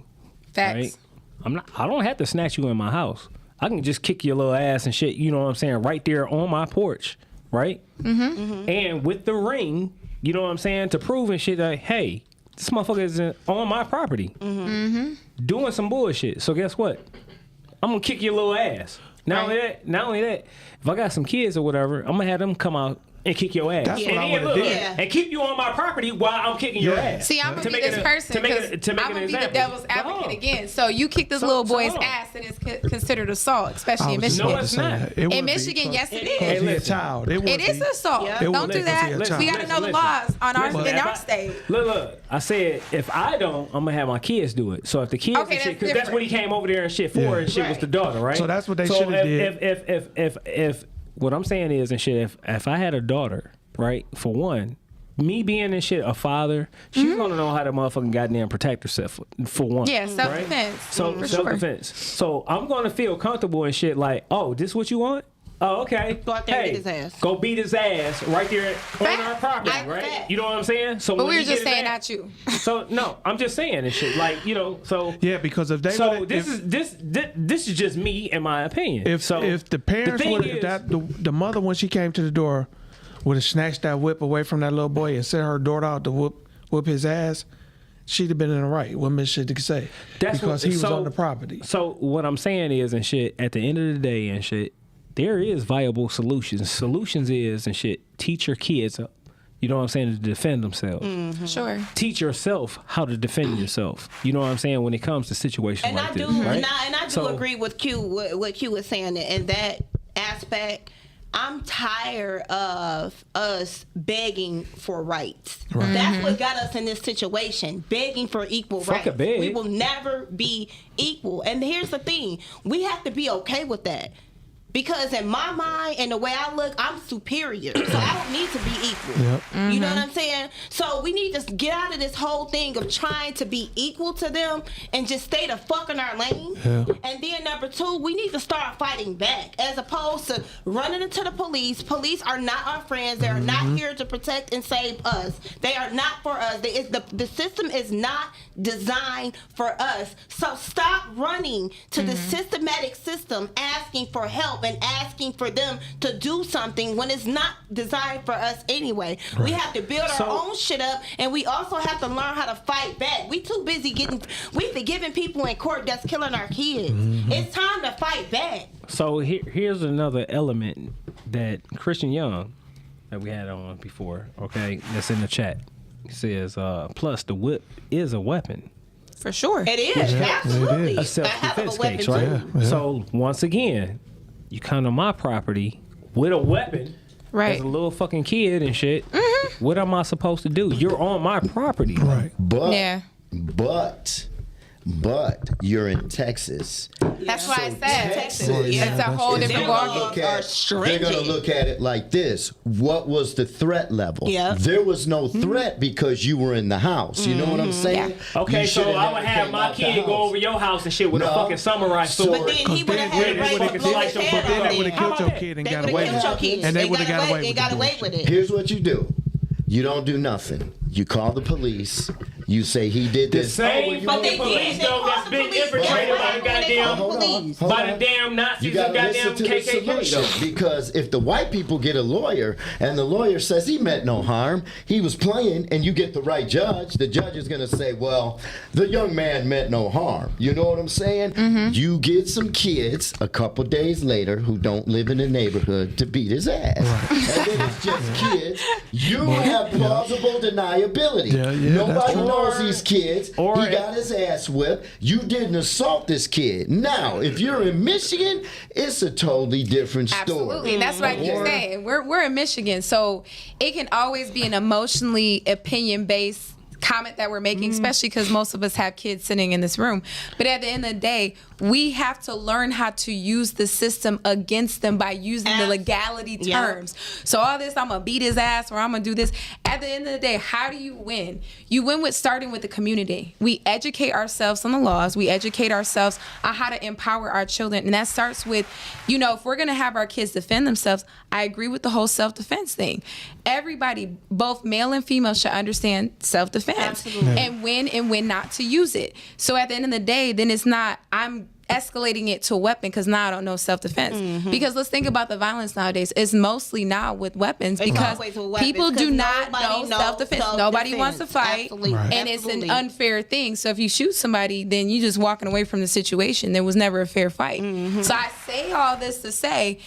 Facts. Right? I don't have to snatch you in my house. I can just kick your little ass and shit, you know what I'm saying, right there on my porch. Right? And with the ring, you know what I'm saying, to prove and shit like, hey, this motherfucker is on my property. Doing some bullshit. So guess what? I'm gonna kick your little ass. Not only that, if I got some kids or whatever, I'm gonna have them come out and kick your ass. That's what I then would've look, did. Yeah. and keep you on my property while I'm kicking your ass. See, I'm gonna To be make this it a- person to make because it- to make I'm an gonna be the example. devil's advocate No. again. So you kick this So- little so boy's hold on. ass, and it's considered assault, especially in I was just Michigan. about it's to say not. that. It In would be, Michigan, because- yes, it Hey, is. Because he's a listen. child. It would It is be. assault. Yeah. It would Don't be do because he a that. child. We got to know the laws on our Listen, in if our I- state. Look. I said if I don't, I'm gonna have my kids do it. So if the kids Okay, and shit, that's because that's what he came over there and shit for, Yeah. and shit was Right. the daughter, right? So that's what they So shoulda if- did. If what I'm saying is and shit, if I had a daughter, right, for one, me being and shit a father, she's gonna know how to motherfucking goddamn protect herself for one. Yeah, self-defense. So for self-defense. So I'm gonna feel comfortable and shit like, oh, this what you want? Oh, okay. Go out there and beat his ass. Go beat his ass right there on Fact. our property, I- right? fact. You know what I'm saying? So But when we were he just get his saying, ass- not you. So no, I'm just saying and shit. Like, you know, so Yeah, because if they so would've- this if- is this is just me and my opinion. If so the parents thing would is- the mother, when she came to the door, would have snatched that whip away from that little boy and sent her daughter out to whoop his ass, she'd have been in the right. What Miss shit to say? That's because what- he was so- on the property. So what I'm saying is and shit, at the end of the day and shit, there is viable solutions. Solutions is and shit, teach your kids, you know what I'm saying, to defend themselves. Sure. Teach yourself how to defend yourself. You know what I'm saying, when it comes to situations And like I do, this, right? and I do So- agree with Q. What Q was saying in that aspect. I'm tired of us begging for rights. That's what got us in this situation, begging for equal Fuck rights. a beg. We will never be equal. And here's the thing: we have to be okay with that. Because in my mind and the way I look, I'm superior. So I don't need to be equal. Yep. You know what I'm saying? So we need to get out of this whole thing of trying to be equal to them and just stay the fuck in our lane. Yeah. And then number two, we need to start fighting back as opposed to running into the police. Police are not our friends. They are not here to protect and save us. They are not for us. The system is not designed for us. So stop running to the systematic system asking for help and asking for them to do something when it's not designed for us anyway. Right. We have to build our own shit up, and we also have to learn how to fight back. We too busy we forgiving people in court that's killing our kids. It's time to fight back. So here's another element that Christian Young, that we had on before, okay, that's in the chat. He says, plus the whip is a weapon. For sure. It is, absolutely. A self-defense case, right? Yeah. So once again, you come to my property with a weapon, Right. as a little fucking kid and shit. What am I supposed to do? You're on my property. Right. But you're in Texas. That's why I said Texas, it's a whole different ballgame. They're going to look at it like this. What was the threat level? Yeah. There was no threat because you were in the house. You know what I'm saying? Yeah. Okay, You so should've I would never have came my out the kid go house. over your house and shit with a No. fucking samurai sword. But then he would have had then- right to blow his head Then off. they would have killed your kid and They got would away have with killed your it. kids. And they would have got away They with got the away bullshit. with it. Here's what you do. You don't do nothing. You call the police. You say he did The this. same But they fucking police did. They though that's called been the police. infiltrated by the They called goddamn the police. by the damn Nazis You and gotta goddamn listen to the KKK solution, though. because if the white people get a lawyer and the lawyer says he meant no harm, he was playing, and you get the right judge, the judge is going to say, well, the young man meant no harm. You know what I'm saying? You get some kids a couple days later who don't live in the neighborhood to beat his ass. And then it's just kids. You have plausible deniability. Yeah, that's Nobody true. knows these kids. He got his ass whipped. You didn't assault this kid. Now, if you're in Michigan, it's a totally different story. Absolutely, and that's what I keep saying. We're in Michigan, so it can always be an emotionally opinion-based comment that we're making, especially because most of us have kids sitting in this room. But at the end of the day, we have to learn how to use the system against them by using the legality terms. So all this, I'm gonna beat his ass or I'm gonna do this. At the end of the day, how do you win? You win with starting with the community. We educate ourselves on the laws. We educate ourselves on how to empower our children. And that starts with, if we're gonna have our kids defend themselves, I agree with the whole self-defense thing. Everybody, both male and female, should understand self-defense and when not to use it. So at the end of the day, then it's not, I'm escalating it to a weapon because now I don't know self-defense. Because let's think about the violence nowadays. It's mostly now with weapons because people do not know self-defense. Nobody wants to fight. And it's an unfair thing. So if you shoot somebody, then you're just walking away from the situation. There was never a fair fight. So I say all this to say,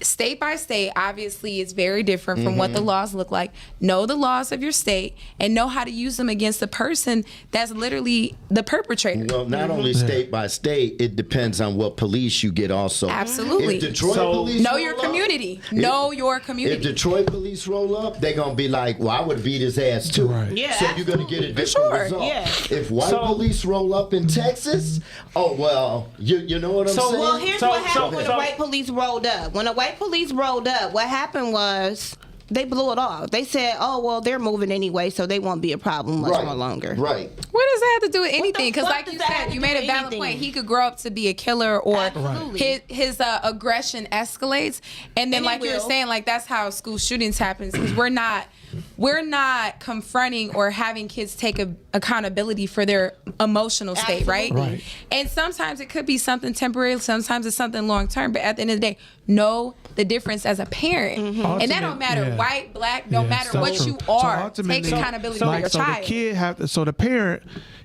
state by state, obviously, it's very different from what the laws look like. Know the laws of your state and know how to use them against the person that's literally the perpetrator. Well, not only state by state, it depends on what police you get also. Absolutely. If Detroit police know roll your up- community. If Detroit police roll up, they're going to be like, well, I would beat his ass too. Right. Yeah, so you're going to get a different result. Yeah. If white police roll up in Texas, oh, well, you know what I'm saying? Well, here's what happened when the white police rolled up. When the white police rolled up, what happened was they blew it off. They said, oh, well, they're moving anyway, so they won't be a problem much more longer. Right. What does that have to do with anything? Because fuck like does you that have said, to you do made a with valid anything? point. He could grow up to be a killer or Absolutely. his aggression escalates. And then And like he you were will. saying, like that's how school shootings happens because we're not confronting or having kids take accountability for their emotional state, right? Right. And sometimes it could be something temporary, sometimes it's something long term, but at the end of the day, know the difference as a parent. And that don't matter white, black, don't matter so what true. you are. So ultimately, Take accountability for your so child. the kid have to. So the parent,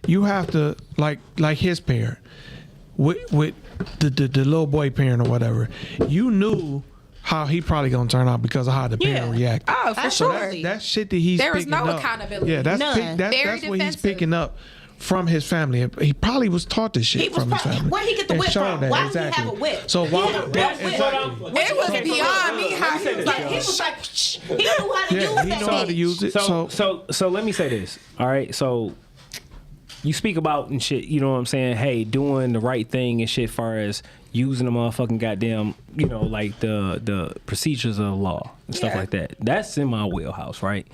you have to like his parent, with the little boy parent or whatever. You knew how he probably gonna turn out because of how the parent reacted. Oh, for So sure. that shit that he's There was picking no up, accountability. Yeah, that's None. that's what he's defensive. picking up from his family. He probably was taught this shit from his family. Where he get the And whip showed from? that, Why did exactly. he have a whip? So why? He had a whip. It was beyond me how he was like, He was like, shh. He knew how to use Yeah, he that know how to bitch. use it. So let me say this. All right. So you speak about and shit, you know what I'm saying? Hey, doing the right thing and shit far as, using the motherfucking goddamn, like the procedures of the law and stuff like that. That's in my wheelhouse, right?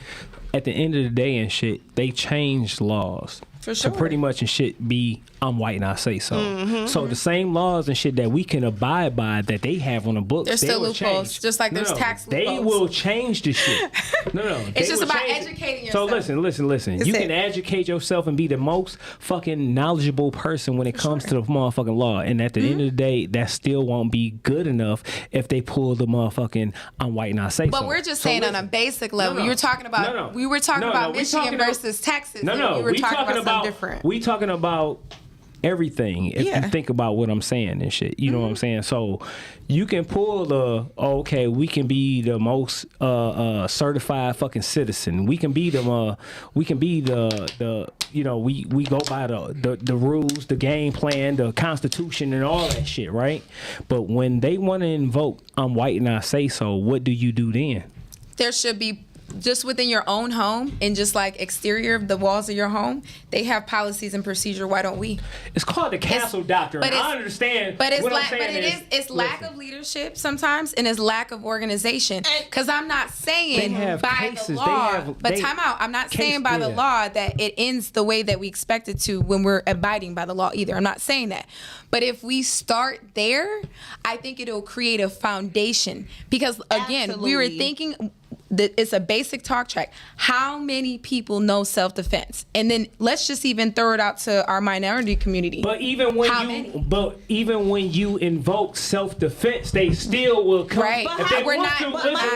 At the end of the day and shit, they changed laws. For sure. To pretty much and shit be, I'm white and I say so. So the same laws and shit that we can abide by that they have on the books, There's still loopholes, change. just like there's tax loopholes. They will change the shit. It's just about educating yourself. So listen. You can educate yourself and be the most fucking knowledgeable person when it comes to the motherfucking law. And at the end of the day, that still won't be good enough if they pull the motherfucking I'm white and I say so. But we're just saying on a basic level. You were talking about we were talking about Michigan versus Texas. No, we were talking about something different. We talking about everything if you think about what I'm saying and shit. You know what I'm saying? So you can pull we can be the most certified fucking citizen. We can be the we go by the rules, the game plan, the constitution and all that shit, right? But when they want to invoke I'm white and I say so, what do you do then? There should be just within your own home and just like exterior of the walls of your home, they have policies and procedure. Why don't we? It's called the castle doctrine. I understand. But it's lack of leadership sometimes, and it's lack of organization. Because I'm not saying by the law, but time out. I'm not saying by the law that it ends the way that we expect it to when we're abiding by the law either. I'm not saying that. But if we start there, I think it'll create a foundation. Because again, we were thinking that it's a basic talk track. How many people know self-defense? And then let's just even throw it out to our minority community. But even when you invoke self-defense, they still will come. Right. We're not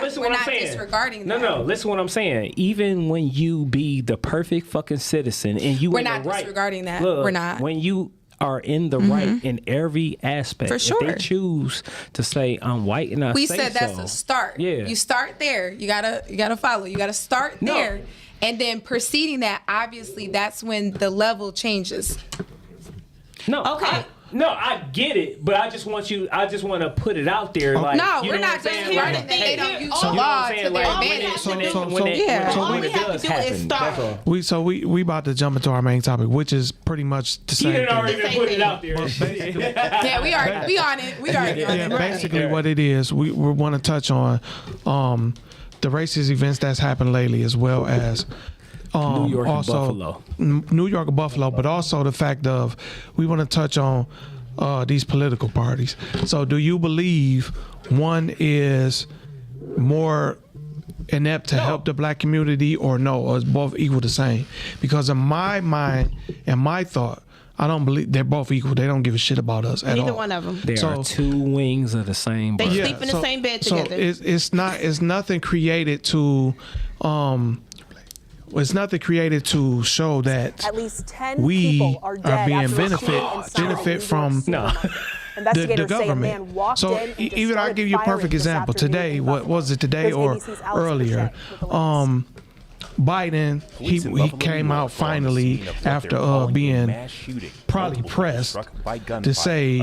disregarding that. No, listen what I'm saying. Even when you be the perfect fucking citizen and you we're not disregarding that. Look, we're not. When you are in the right in every aspect. For sure. If they choose to say I'm white and I say so. We said that's a start. Yeah. You start there. You gotta follow. You gotta start there. And then preceding that, obviously that's when the level changes. I get it, but I just want to put it out there. Like, we're not disregarding that they don't use the law to their advantage. When it does happen. We about to jump into our main topic, which is pretty much the same thing. Already put it out there. We on it. We already on it. Basically what it is, we want to touch on the racist events that's happened lately, as well as New York and Buffalo. New York and Buffalo, but also the fact of we want to touch on these political parties. So do you believe one is more inept to help the black community or no, or is both equal the same? Because in my mind and my thought, I don't believe they're both equal. They don't give a shit about us at all. Neither one of them. There are two wings of the same bird. They sleep in the same bed together. So it's nothing created to it's nothing created to show that at least 10 we people are dead being after benefit from the government. So even I'll give you a perfect example. Today, what was it today or earlier? Biden, he came out finally after being probably pressed to say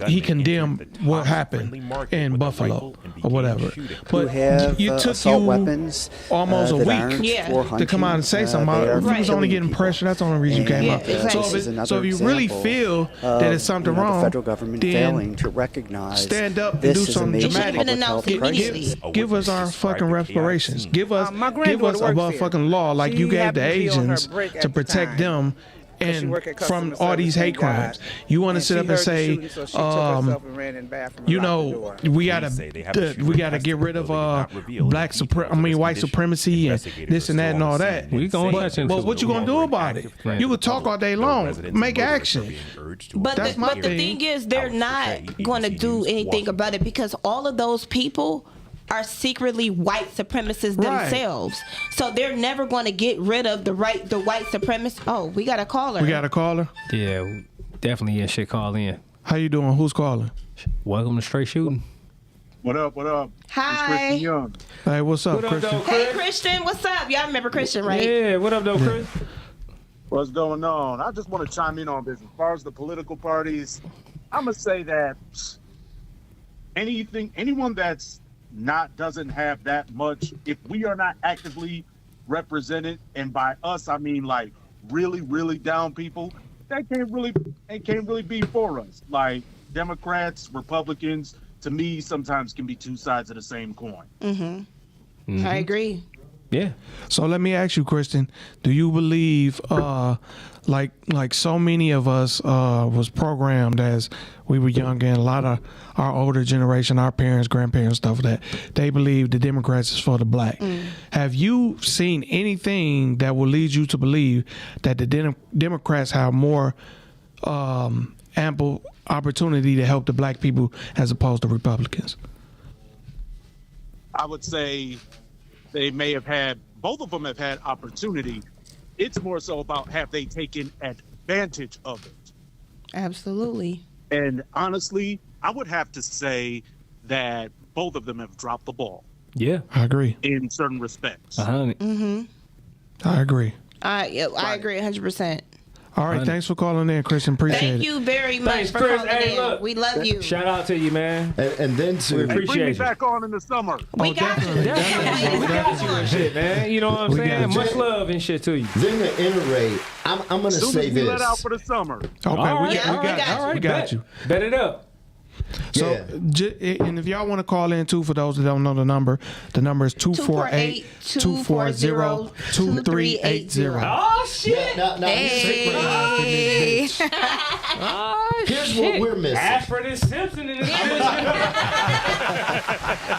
he condemned what happened in Buffalo or whatever. But you took weapons almost a week to come out and say something about it. If he was only getting pressure, that's the only reason you came out. So if you really feel that it's something wrong, the federal government failing to recognize stand up and do something dramatic. Give us our fucking reparations. Give us a motherfucking law like you gave the Asians to protect them and from all these hate crimes. You want to sit up and say, we gotta get rid of white supremacy and this and that and all that. But what you gonna do about it? You could talk all day long, make action. But the thing is, they're not going to do anything about it because all of those people are secretly white supremacists themselves. So they're never going to get rid of the white supremacists. Oh, we got a caller. We got a caller? Yeah, definitely yeah, shit call in. How you doing? Who's calling? Welcome to Str8 Shoot'N. What up? Hi. It's Christian Young. Hey, what's up, Christian? Hey, Christian, what's up? Y'all remember Christian, right? Yeah, what up, though, Chris? What's going on? I just want to chime in on this. As far as the political parties, I'm going to say that anyone that's doesn't have that much, if we are not actively represented, and by us I mean like really, really down people, that can't really be for us. Like Democrats, Republicans, to me, sometimes can be two sides of the same coin. Mm-hmm. I agree. Yeah. So let me ask you, Kristen, do you believe like so many of us was programmed as we were younger, and a lot of our older generation, our parents, grandparents, stuff like that, they believe the Democrats is for the black. Have you seen anything that will lead you to believe that the Democrats have more ample opportunity to help the black people as opposed to Republicans? I would say they may have had, both of them have had opportunity. It's more so about have they taken advantage of it. Absolutely. And honestly, I would have to say that both of them have dropped the ball. Yeah. I agree. In certain respects. Mm-hmm. I agree. I agree 100%. All right, thanks for calling in, Christian. Appreciate it. Thank you very much Thanks, for Chris. calling Hey, in. look. We love you. Shout out to you, man. And then We to Bring me appreciate you. back on in the summer. We got you. We got you and shit, man. You know what I'm We saying? got you. Much love and shit to you. then to iterate, I'm gonna Soon say as we let out this. for the summer. Okay, All right, we got bet. you. Bet it up. So, and if y'all want to call in too, for those that don't know the number is 248-240-2380. Oh, shit. Now, Hey. here's what we're missing. Ashford and Simpson in this bitch.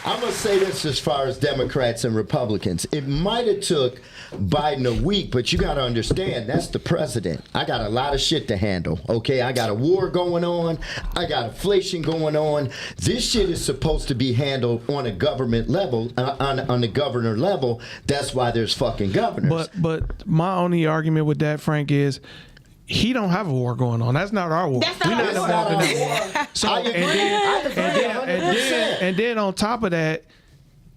I'm gonna say this as far as Democrats and Republicans. It might have took Biden a week, but you gotta understand that's the president. I got a lot of shit to handle. Okay, I got a war going on. I got inflation going on. This shit is supposed to be handled on a government level, on the governor level. That's why there's fucking governors. But my only argument with that, Frank, is he don't have a war going on. That's not our war. That's not We're our war. involved in that war. So I agree. and then on top of that,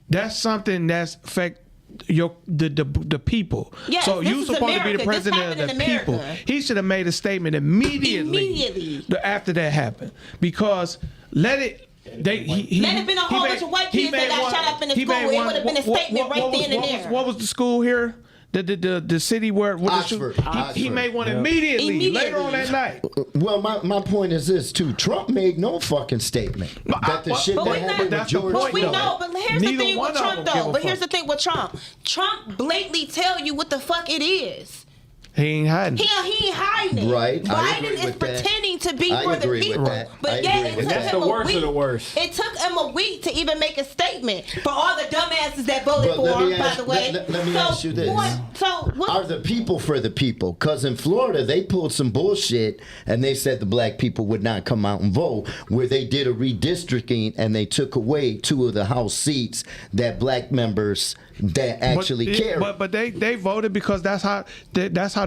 that's something that's affect the people. Yes, so this you is supposed to be the America. This president of happened the in people. America. He should have made a statement immediately after that happened, because let it have been a whole bunch of white kids that got shot up in the school. It would have been a statement right then and there. What was the school here? The city where Oxford. He made one immediately later on that night. Well, my point is this too. Trump made no fucking statement that the shit that happened with George But we Floyd. know, but here's the thing with Trump though. But here's the the thing with Trump. Trump blatantly tell you what the fuck it is. He ain't hiding. He ain't hiding it. Right. Biden is pretending to be for the people. But yeah, it took that's him the a worst week. of the worst. It took him a week to even make a statement for all the dumbasses that voted for him, by the way. Let me ask you this. What? Are the people for the people? Because in Florida, they pulled some bullshit and they said the black people would not come out and vote, where they did a redistricting and they took away 2 of the House seats that black members that actually care. But they voted because that's how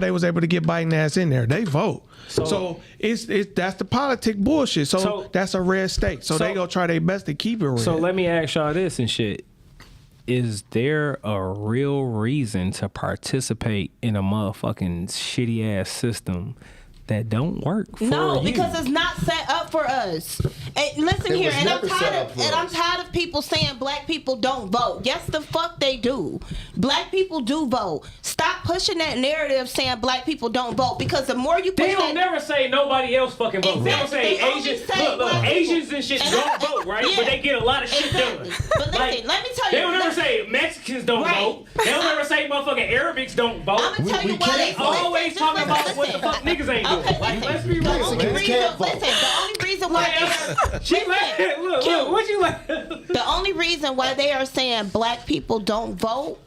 they was able to get Biden ass in there. They vote. So it's that's the politic bullshit. So that's a red state. So they gonna try their best to keep it red. So let me ask y'all this and shit. Is there a real reason to participate in a motherfucking shitty ass system that don't work for No, you? because it's not set up for us. And listen here, and I'm tired of people saying black people don't vote. Yes, the fuck they do. Black people do vote. Stop pushing that narrative saying black people don't vote, because the more you push they don't never say nobody else fucking votes. Exactly. They They don't only say say look, black Asians people. and shit And don't vote, right? yeah. But they get a lot of shit done. But listen, let me tell you. They don't ever say Mexicans don't vote. They don't ever say motherfucking Arabics don't vote. I'm gonna tell you why they always talking about what the fuck niggas ain't doing. Like, let's be real. The only reason why the only reason why they are saying black people don't vote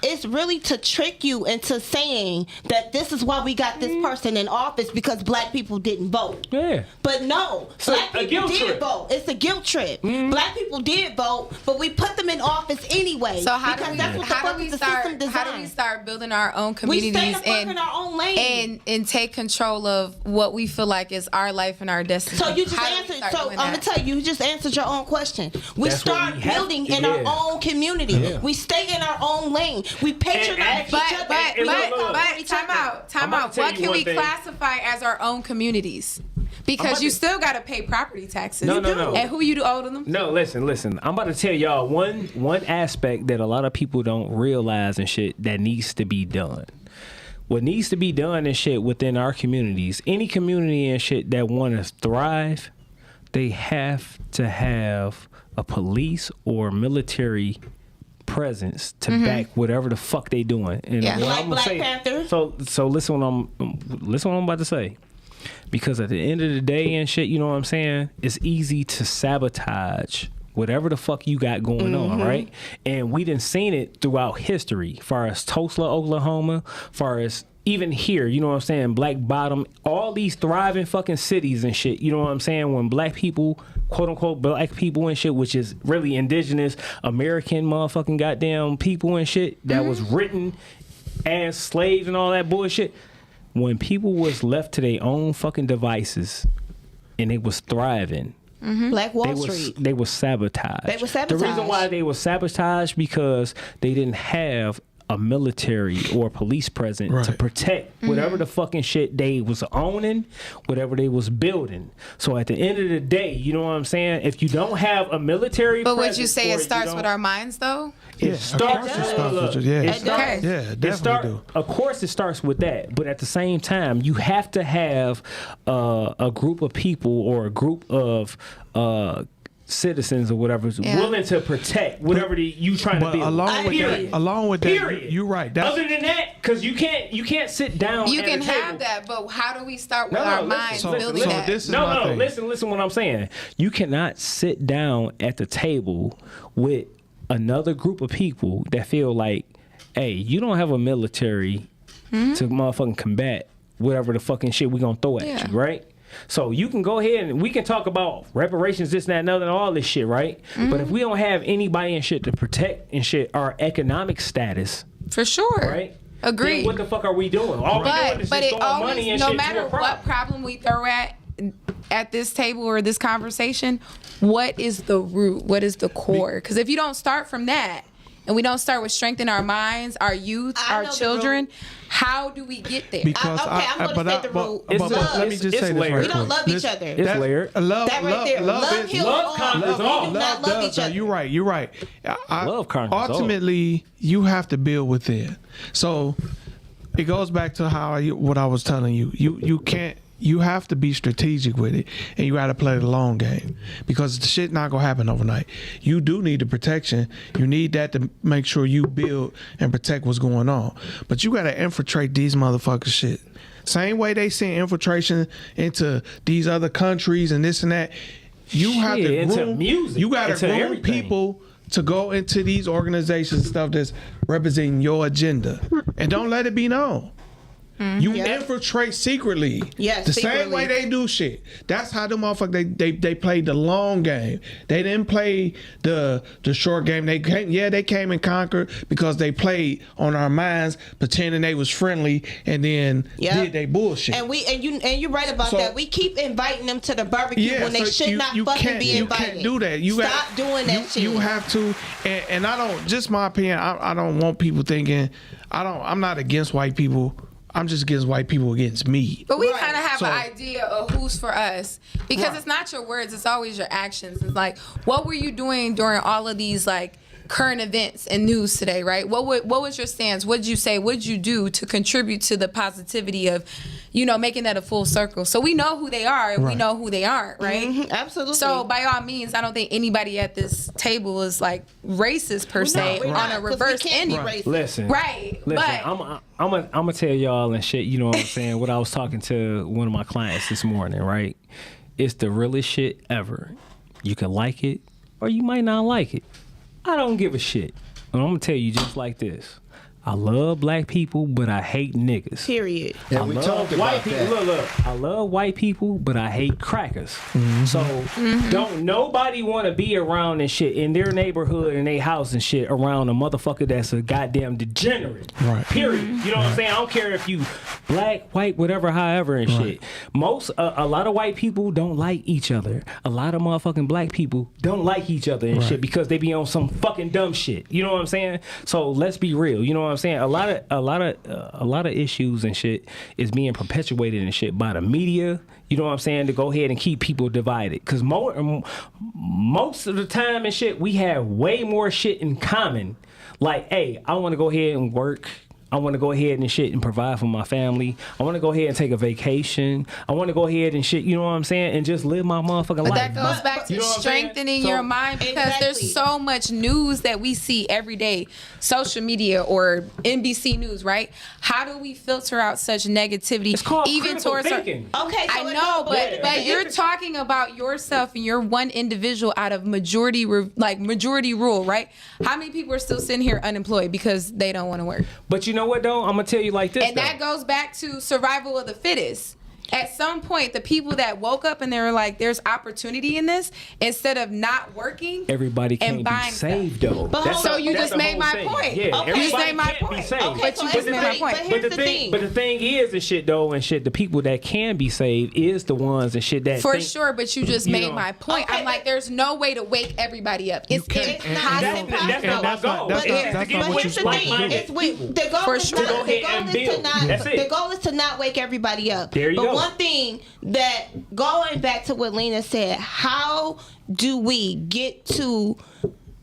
is really to trick you into saying that this is why we got this person in office, because black people didn't vote. Yeah. But no, So, black a people guilt did trip. vote. It's a guilt trip. Black people did vote, but we put them in office anyway. So how because do we, that's what the how fuck do we is the start? system designed. How do we start building our own We stay communities the fuck in our own lane. and take control of what we feel like is our life and our destiny? So you just How do we answered. start So doing I'm gonna that? tell you, you just answered your own question. We That's what start we have building to- in our yeah. own community. Yeah. We stay in our own lane. We patronize each But other. time out. I'm about to tell What you can one we thing. classify as our own communities? Because about you to- still got to pay property taxes. No, no, no. And who you do owe to them? No, listen. I'm about to tell y'all one aspect that a lot of people don't realize and shit that needs to be done. what needs to be done and shit within our communities, any community and shit that want to thrive, they have to have a police or military presence to back whatever the fuck they doing. And Yeah. what Like I'm gonna Black say, Panther? So listen what I'm about to say. Because at the end of the day and shit, you know what I'm saying? It's easy to sabotage whatever the fuck you got going on, right? And we done seen it throughout history, far as Tulsa, Oklahoma, far as even here, you know what I'm saying? Black Bottom, all these thriving fucking cities and shit, you know what I'm saying? When black people, quote unquote, black people and shit, which is really indigenous American motherfucking goddamn people and shit that was written as slaves and all that bullshit. When people was left to their own fucking devices and they was thriving, Black Wall Street. they was sabotaged. They were The reason sabotaged. why they was sabotaged because they didn't have a military or police present to Right. protect whatever the fucking shit they was owning, whatever they was building. So at the end of the day, you know what I'm saying? If you don't have a military But would presence you say or it starts don't- with our minds, though? It Of starts course it starts with yeah, yeah. it starts, Okay. Yeah, definitely do. Of course, it starts with that, but at the same time, you have to have a group of people or a group of citizens or whatever willing to protect whatever you trying to But build. along with that, Period. you're right. That's, Other than that, because you can't sit down. You at can a table. have that, but how do we start with No, our listen, minds so- building so that? this is my thing. Listen what I'm saying. You cannot sit down at the table with another group of people that feel like, hey, you don't have a military to motherfucking combat whatever the fucking shit we gonna throw at Yeah. you, right? So you can go ahead and we can talk about reparations, this, that, and other, and all this shit, right? But if we don't have anybody and shit to protect and shit our economic status, For sure. right? Agreed. Then what the fuck are we doing? All we doing is But just it throwing money always, and no shit matter to a what problem. problem we throw at this table or this conversation, what is the root? What is the core? Because if you don't start from that, and we don't start with strengthening our minds, our youth, I our know the children, root. how do we get there? because I'm gonna say the root. It's but love. let me just It's say this layered. right We don't quick. love each Listen, other. It's that- layered. Love, That right there. love Love is heals love all. conquers We all. do not love each other. You're right. You're right. Love conquers all. Ultimately, you have to build within. So it goes back to what I was telling you. You can't. You have to be strategic with it, and you got to play the long game because the shit not gonna happen overnight. You do need the protection. You need that to make sure you build and protect what's going on. But you got to infiltrate these motherfuckers shit. Same way they send infiltration into these other countries and this and that. You have to into groom, music, you got to into groom everything. people to go into these organizations and stuff that's representing your agenda, and don't let it be known. You infiltrate secretly. Yes, the same secretly. way they do shit. That's how the motherfuckers they played the long game. They didn't play the short game. They came and conquered because they played on our minds, pretending they was friendly, and then did they bullshit. And you're right about So- that. We keep inviting them to the barbecue when they so should not fucking can't, be invited. You can't do that. You Stop doing that shit. You have to, and I don't. Just my opinion. I don't want people thinking. I'm not against white people. I'm just against white people against me. But we Right. kind of have So- an idea of who's for us because Right. it's not your words, it's always your actions. It's like, what were you doing during all of these like current events and news today, right? What was your stance? What did you say? What did you do to contribute to the positivity of, making that a full circle? So we know who they are and we Right. know who they aren't, right? Mhm, absolutely. So by all means, I don't think anybody at this table is like racist per se we're on not, a 'cause we reverse can't be ending. racist. Listen, Right. Listen, But I'm gonna tell y'all and shit. You know what I'm saying? What I was talking to one of my clients this morning, right? It's the realest shit ever. You can like it or you might not like it. I don't give a shit. And I'm gonna tell you just like this. I love black people, but I hate niggas. Period. Yeah, I we love talked white about people. that. Look. I love white people, but I hate crackers. So don't nobody want to be around and shit in their neighborhood and their house and shit around a motherfucker that's a goddamn degenerate. Right. Period. You know what I'm saying? I don't care if you black, white, whatever, however and shit. Most a lot of white people don't like each other. A lot of motherfucking black people don't like each other and shit because they be on some fucking dumb shit. You know what I'm saying? So let's be real. You know what I'm saying? A lot of issues and shit is being perpetuated and shit by the media. You know what I'm saying? To go ahead and keep people divided. Because most of the time and shit, we have way more shit in common. Like, hey, I want to go ahead and work I want to go ahead and shit and provide for my family. I want to go ahead and take a vacation. I want to go ahead and shit, you know what I'm saying, and just live my motherfucking life. But that goes back to You know what I'm strengthening saying? your So- mind because Exactly. there's so much news that we see every day, social media or NBC News, right? How do we filter out such negativity It's called even critical towards our, thinking. Okay, so I it know, goes- wait a but minute. you're talking about yourself and you're one individual out of majority rule, right? How many people are still sitting here unemployed because they don't want to work? But you know what, though? I'm going to tell you like this, And that goes back to survival of the fittest. At some point, the people that woke up and they were like, there's opportunity in this, instead of not working, Everybody can't and be buying saved, stuff. though. But That's so the- you that's just the made whole my thing. point. Yeah, Okay. everybody You just made my can't be point. saved. Okay, But so you here's just the made my thing, point. But here's the thing. But the thing is, and shit though, and shit, the people that can be saved is the ones and shit that For think, sure, but you just you made know. my point. Okay, I'm like, there's no way to wake everybody up. It's can't- It's not That's impossible. not my that's not- goal. that's It's not- just that's to get not But what here's you're the supposed thing: to do. it's the goal For is sure. not, To go the ahead goal and is to build. not That's it. the goal is to not wake everybody up. There you but go. one thing that going back to what Lena said, how do we get to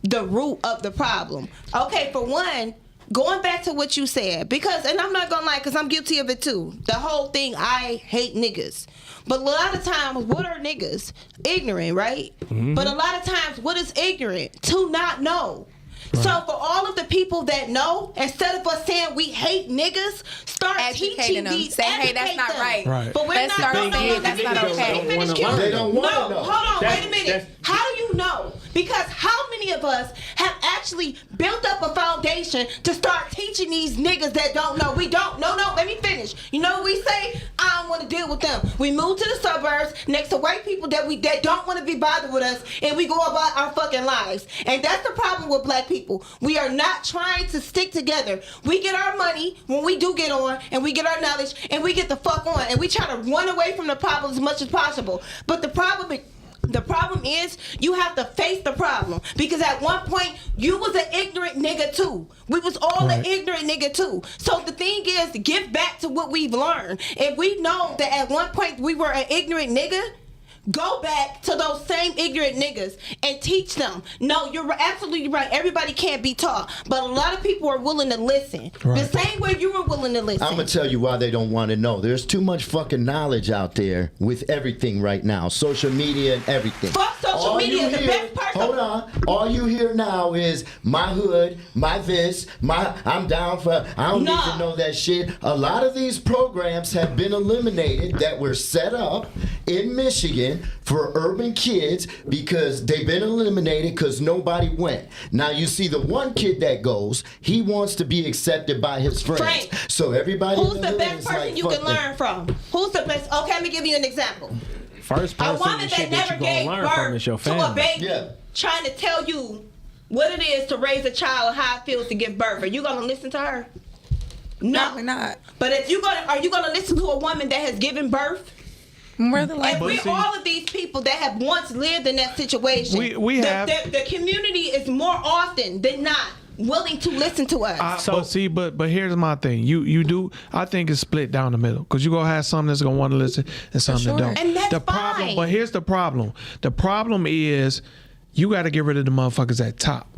the root of the problem? Okay, for one, going back to what you said, because, and I'm not gonna lie, because I'm guilty of it too. The whole thing, I hate niggas. But a lot of times, what are niggas? Ignorant, right? But a lot of times, what is ignorant? To not know. So for all of the people that know, instead of us saying we hate niggas, start Educating teaching them. these. Say, hey, that's educate not them. right. Right. But we're Let's not. start saying that's not okay. Let me finish, They Kim. don't They don't want to No, know. hold on, That's- wait a minute. that's- How do you know? Because how many of us have actually built up a foundation to start teaching these niggas that don't know? We don't. No, let me finish. You know what we say? I don't want to deal with them. We move to the suburbs next to white people that don't want to be bothered with us, and we go about our fucking lives. And that's the problem with black people. We are not trying to stick together. We get our money when we do get on, and we get our knowledge, and we get the fuck on, and we try to run away from the problem as much as possible. But the problem is you have to face the problem, because at one point you was an ignorant nigga too. We was all an ignorant nigga too. So the thing is to give back to what we've learned. If we know that at one point we were an ignorant nigga, go back to those same ignorant niggas and teach them. No, you're absolutely right. Everybody can't be taught, but a lot of people are willing to listen. Right. The same way you were willing to listen. I'm gonna tell you why they don't want to know. There's too much fucking knowledge out there with everything right now, social media and everything. Fuck social media, the best part. Hold on. All you hear now is my hood, my this, my I'm down for. I don't need to know that shit. A lot of these programs have been eliminated that were set up in Michigan for urban kids because they've been eliminated because nobody went. Now you see the one kid that goes, he wants to be accepted by his friends. Frank, So everybody. who's in the hood best is person like, you fuck can that. learn from? Who's the best? Okay, let me give you an example. First A person woman and that shit that never you gonna gave learn from is your birth to a family. baby, Yeah. trying to tell you what it is to raise a child, how it feels to give birth. Are you gonna listen to her? No, Probably not. But if are you gonna listen to a woman that has given birth? More than And likely. we all of these people that have once lived in that situation, the community is more often than not willing to listen to us. But here's my thing. You do. I think it's split down the middle, because you gonna have some that's gonna want to listen and some that don't. And that's the problem, fine. but here's the problem. The problem is you got to get rid of the motherfuckers at top.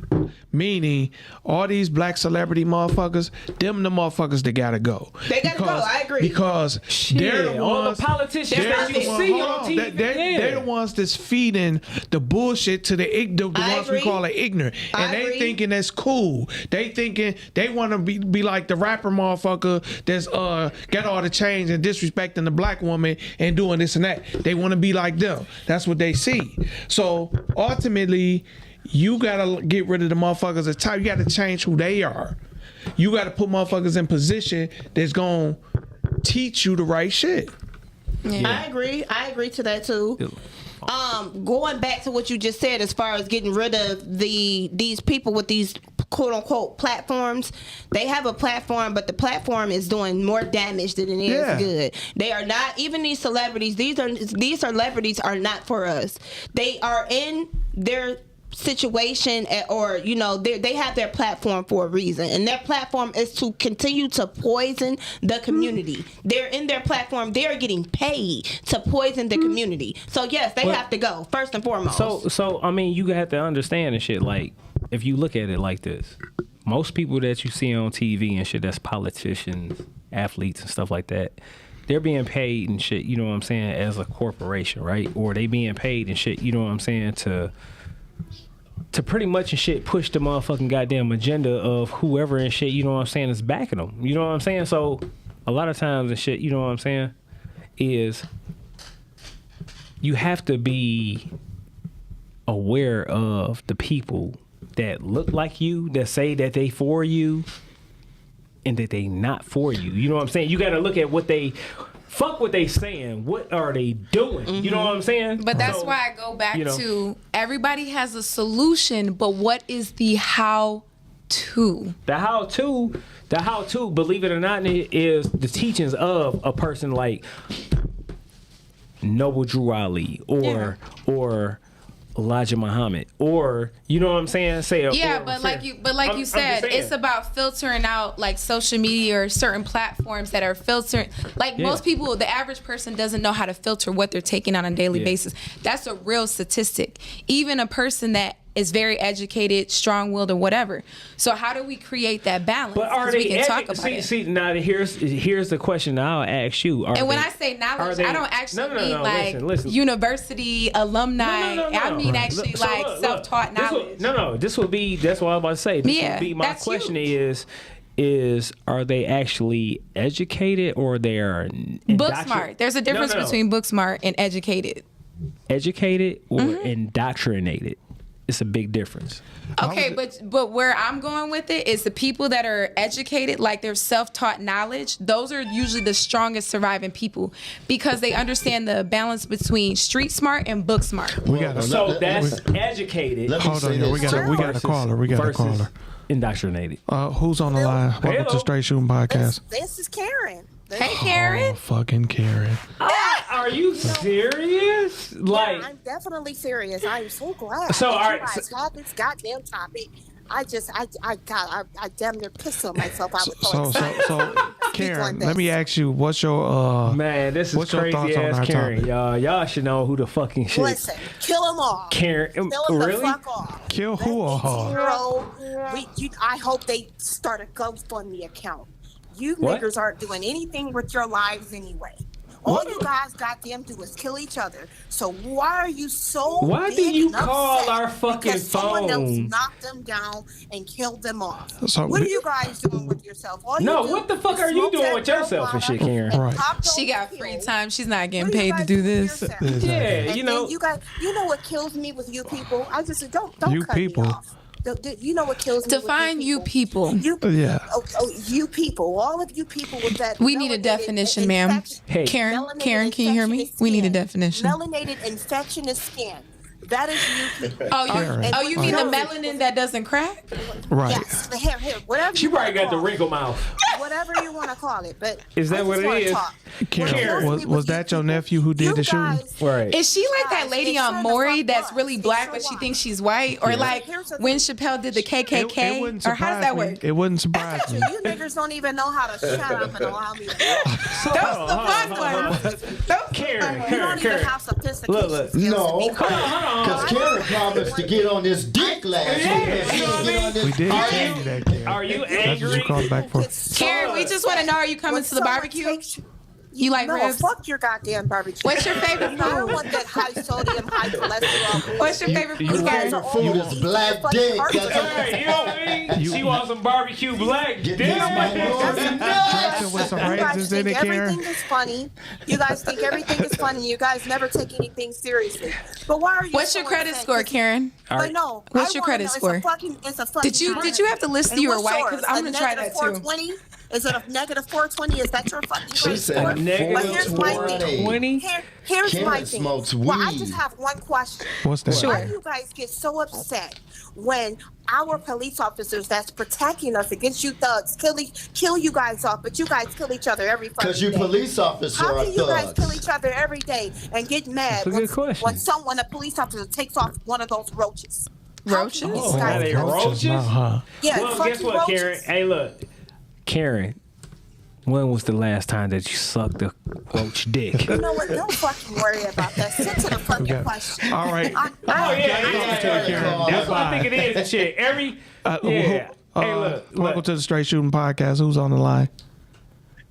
Meaning, all these black celebrity motherfuckers, them the motherfuckers that gotta go. They gotta go. I agree. Because they're the all the ones. politicians they're that the you ones- see hold on on. TV. They're the ones that's feeding the bullshit to the ones we agree. call it ignorant, I and they agree. thinking that's cool. They thinking they want to be like the rapper motherfucker that's got all the chains and disrespecting the black woman and doing this and that. They want to be like them. That's what they see. So ultimately, you gotta get rid of the motherfuckers at top. You gotta change who they are. You gotta put motherfuckers in position that's gonna teach you the right shit. I agree to that too. Going back to what you just said, as far as getting rid of these people with these quote unquote platforms, they have a platform, but the platform is doing more damage than it is good. They are not, even these celebrities. These celebrities are not for us. They are in their situation, or they have their platform for a reason, and their platform is to continue to poison the community. They're in their platform, they're getting paid to poison the community. So yes, they have to go first and foremost. So I mean, you have to understand and shit. Like, if you look at it like this, most people that you see on TV and shit, that's politicians, athletes, and stuff like that, they're being paid and shit, you know what I'm saying, as a corporation, right? Or they being paid and shit, you know what I'm saying, to pretty much and shit push the motherfucking goddamn agenda of whoever and shit, you know what I'm saying, is backing them. You know what I'm saying? So a lot of times and shit, you know what I'm saying, is you have to be aware of the people that look like you, that say that they for you, and that they not for you. You know what I'm saying? You got to look at what they... Fuck what they saying. What are they doing? You know what I'm saying? But that's why I go back to everybody has a solution, but what is the how to? The how to, believe it or not, is the teachings of a person like Noble Drew Ali or Elijah Muhammad, or you know what I'm saying? Like you said, it's about filtering out like social media or certain platforms that are filtering. Like most people, the average person doesn't know how to filter what they're taking on a daily basis. That's a real statistic. Even a person that is very educated, strong-willed, or whatever. So how do we create that balance? But are they? We can talk about it. See, now here's the question I'll ask you. When I say knowledge, I don't actually mean listen. University alumni. No. I mean actually self-taught knowledge. This will be. That's what I was about to say. This will be my question is are they actually educated or they are book smart? There's a difference between book smart and educated. Educated or indoctrinated. It's a big difference. Okay, but where I'm going with it is the people that are educated, like their self-taught knowledge, those are usually the strongest surviving people because they understand the balance between street smart and book smart. That's educated. Hold on, we got a caller. Indoctrinated. Who's on the line? Welcome to Str8 Shoot'N podcast. This is Karen. Hey, Karen. Oh, fucking Karen. Are you serious? Yeah, I'm definitely serious. I'm so glad. So, all right. You guys had this goddamn topic. I damn near pissed on myself. I was so Karen, let me ask you, what's your man? This is crazy ass Karen. Y'all should know who the fucking shit. Listen, kill them all. Karen, kill them really? the fuck off. Kill who all? I hope they start a GoFundMe account. You niggers aren't doing anything with your lives anyway. All you guys goddamn do is kill each other. So why are you so Why do you call our fucking phone? Someone else knocked them down and killed them off. So what are you guys doing with yourself? What the fuck are you doing with yourself and shit, Karen? Right. She got free time. She's not getting paid to do this. Yeah, you know what kills me with you people? I just don't you cut people. me off. You know what kills me? Define you people. You people. All of you people with that. We need a definition, ma'am. Hey, Karen, can you hear me? We need a definition. Melanated infectious skin. That is you people. You mean the melanin that doesn't crack? Right. Yes, the hair, whatever. She probably got the wrinkle mouth. Whatever you want to call it, but is that what it is? Karen, was that your nephew who did the shooting? Right. Is she like that lady on Maury that's really black but she thinks she's white? Or like when Chappelle did the KKK? Or how does that work? It wouldn't surprise me. You niggers don't even know how to shut up and allow me to talk. Those the fun ones. Karen, you don't even have sophistication. Look. No, because Karen promised to get on this dick last week. We did tell you that, Karen. Are you That's what angry? you called back for. Karen, we just want to know, are you coming to the barbecue? You like ribs? Fuck your goddamn barbecue. What's your favorite I don't food? want that high sodium, high cholesterol. What's your favorite food, You Karen? this black dick. Hey, you know what I mean? She wants some barbecue black dick. Dressing with some raisins in it, Karen. Everything is funny. You guys think everything is funny. You guys never take anything seriously. But why are you? What's your credit score, Karen? I know. What's your credit score? It's a fucking. Did you have to list you were white? Because I'm gonna try that too. Is it a negative 420? Is that your fucking She said here's my thing. 20. Here's Karen my thing. smokes Well, I weed. just have one question. What's that? Why do you guys get so upset when our police officers that's protecting us against you thugs kill you guys off, but you guys kill each other every fucking day? Because you police officers How are can you guys thugs. kill each other every day and get mad That's a good question. when a police officer takes off one of those roaches? Roaches? How can you Oh, guys they kill roaches? Uh-huh. Yeah, Well, fucking guess what, roaches. Karen? Hey, look. Karen, when was the last time that you sucked a roach dick? You know what? Don't fucking worry about that. Sit to the fucking Okay. question. All right. Oh, yeah. That's what I think it is and shit. Welcome to the Straight Shooting Podcast. Who's on the line?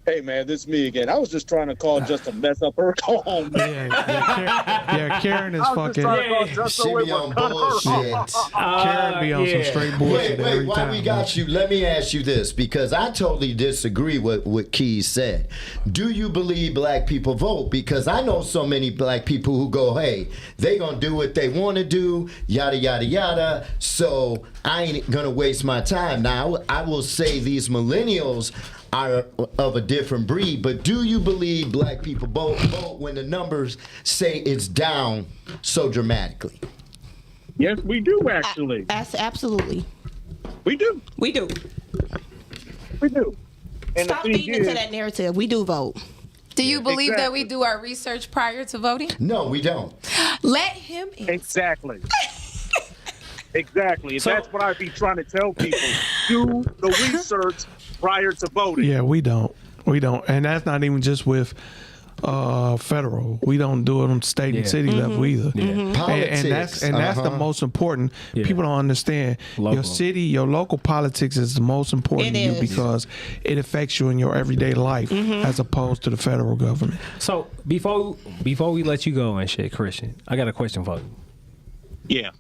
Hey man, this is me again. I was just trying to call just to mess up her call. Yeah, Karen is fucking. She be on bullshit. Karen be on some straight bullshit every why time. we got you? Let me ask you this, because I totally disagree with what Keys said. Do you believe black people vote? Because I know so many black people who go, hey, they gonna do what they want to do, yada yada yada. So I ain't gonna waste my time. Now I will say these millennials are of a different breed, but do you believe black people vote when the numbers say it's down so dramatically? Yes, we do actually. Absolutely. We do. We do. We do. And Stop feeding into that narrative. We do vote. Do you believe that we do our research prior to voting? No, we don't. Let him in. Exactly. Exactly. So, that's what I be trying to tell people. Do the research prior to voting. Yeah, we don't. And that's not even just with federal. We don't do it on state and city level either. Politics. And that's the most important. People don't understand. Your city, your local politics is the most important to you because it affects you in your everyday life as opposed to the federal government. So before we let you go and shit, Christian, I got a question for you. Yeah.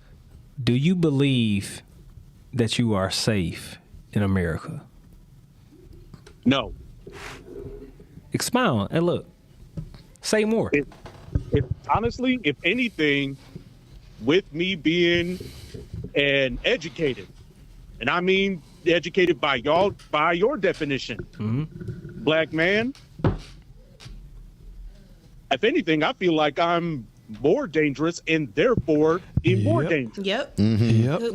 Do you believe that you are safe in America? No. Expound and look. Say more. If honestly, if anything, with me being an educated, and I mean educated by y'all, by your definition, black man, if anything, I feel like I'm more dangerous and therefore in more danger. Yep.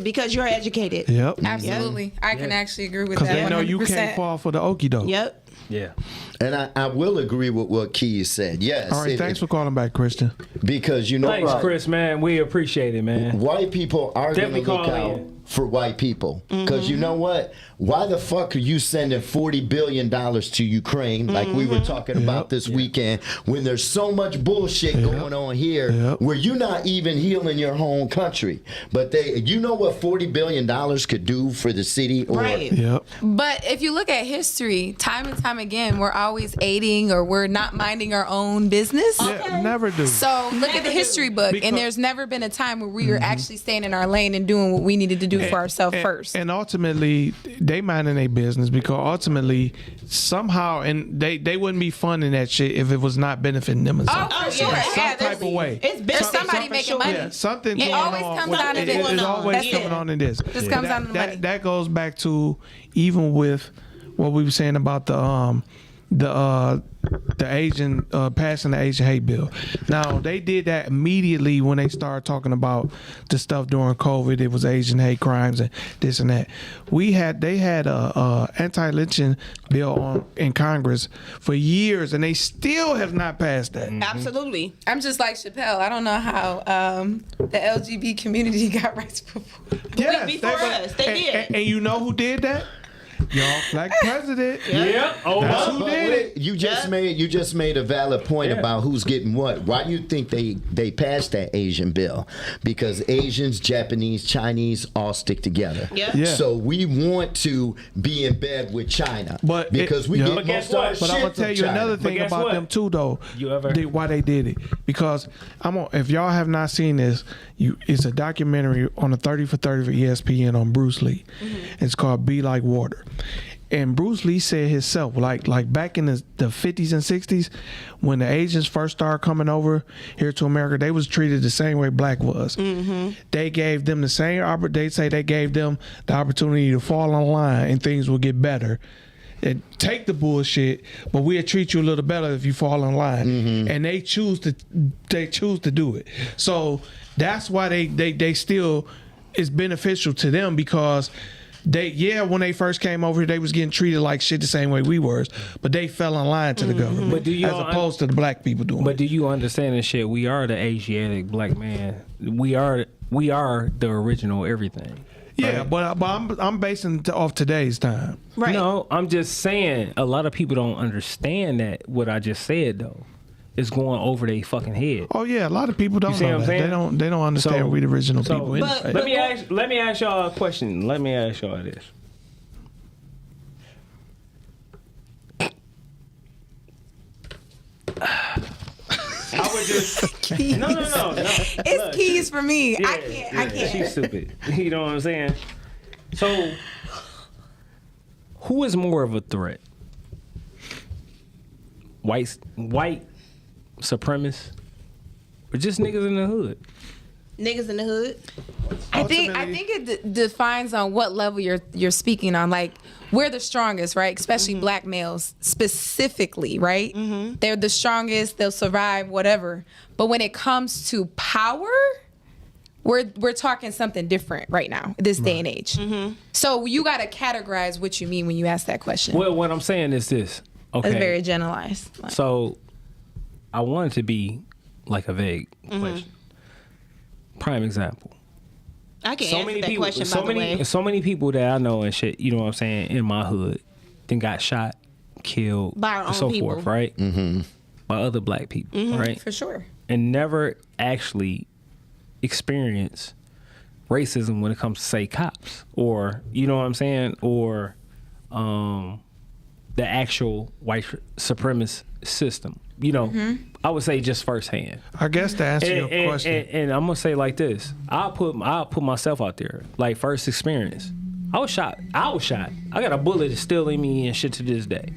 Because you're educated. Yep. Absolutely. I can actually agree with that. Because they know 100%. you can't fall for the okie doke. Yep. Yeah. And I will agree with what Keys said. Yes. All right, thanks for calling back, Christian. Because you know Thanks, what? Chris, man. We appreciate it, man. White people are going to look out for white people. Because you know what? Why the fuck are you sending $40 billion to Ukraine, like we were talking about this weekend, when there's so much bullshit going on here where you're not even healing your home country? But you know what $40 billion could do for the city? But if you look at history, time and time again, we're always aiding or we're not minding our own business. Yeah, never do. So look at the history book, and there's never been a time where we were actually staying in our lane and doing what we needed to do for ourselves first. And ultimately, they minding their business because ultimately, somehow, and they wouldn't be funding that shit if it was not benefiting them in some, some type of way. There's somebody making money. Yeah, something It going always on. comes out of it. It's always That's coming it. on in this. This comes out of the money. That goes back to even with what we were saying about the Asian passing the Asian hate bill. Now they did that immediately when they started talking about the stuff during COVID. It was Asian hate crimes and this and that. They had a anti-lynching bill in Congress for years, and they still have not passed that. Absolutely. I'm just like Chappelle. I don't know how the LGBT community got rights before. Yes, before us, they did. And you know who did that? Y'all black president. Yep. Oh, that's who did it. You just made a valid point about who's getting what. Why do you think they passed that Asian bill? Because Asians, Japanese, Chinese all stick together. Yeah. So we want to be in bed with China, but because we get most of our shit But I'm gonna tell you another thing about them too, though. Why they did it? Because if y'all have not seen this, it's a documentary on the 30 for 30 for ESPN on Bruce Lee. It's called Be Like Water. And Bruce Lee said himself, like back in the 50s and 60s, when the Asians first started coming over here to America, they was treated the same way black was. They gave them the same, they say they gave them the opportunity to fall in line and things will get better. And take the bullshit, but we'll treat you a little better if you fall in line. And they choose to do it. So that's why they still is beneficial to them, because when they first came over here, they was getting treated like shit the same way we were, but they fell in line to the government, but as opposed to the black people doing But do you understand this shit? We are the Asiatic black man. We are the original everything. Yeah, right? but I'm basing it off today's time. Right. No, I'm just saying a lot of people don't understand that what I just said though. It's going over their fucking head. Oh yeah, a lot of people don't know that. They don't understand we the original people. Let me ask y'all a question. Let me ask y'all this. would just no. It's Look, keys for me. yeah, I can't. She's stupid. You know what I'm saying? So, who is more of a threat? White supremacists, or just niggas in the hood? Niggas in the hood. I think it defines on what level you're speaking on. Like, we're the strongest, right? Especially black males specifically, right? They're the strongest. They'll survive whatever. But when it comes to power, we're talking something different right now, this day and age. So you got to categorize what you mean when you ask that question. Well, what I'm saying is this. Okay. That's very generalized. Like, So, I want it to be like a vague question. Prime example. I can answer that question, by the way. So many people that I know and shit, you know what I'm saying, in my hood, then got shot, killed, By our and own so people. forth, right? By other black people, right? for sure. And never actually experience racism when it comes to, say, cops, or, you know what I'm saying, or the actual white supremacist system. You know, I would say just firsthand. I guess to answer your question. And I'm gonna say like this: I'll put myself out there. Like, first experience, I was shot. I got a bullet that's still in me and shit to this day,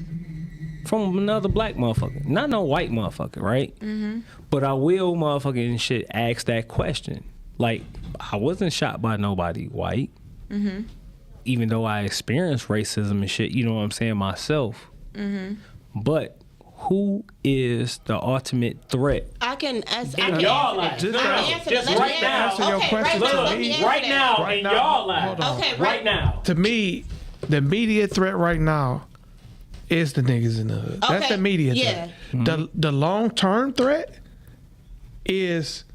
from another black motherfucker, not no white motherfucker, right? But I will motherfucking shit ask that question. Like, I wasn't shot by nobody white, even though I experienced racism and shit. You know what I'm saying, myself. But who is the ultimate threat? I can answer. In y'all lives. Just right now. answer your question to me. Right now, in y'all lives. Okay, right now. To me, the immediate threat right now is the niggas in the hood. That's the immediate threat. The long-term threat is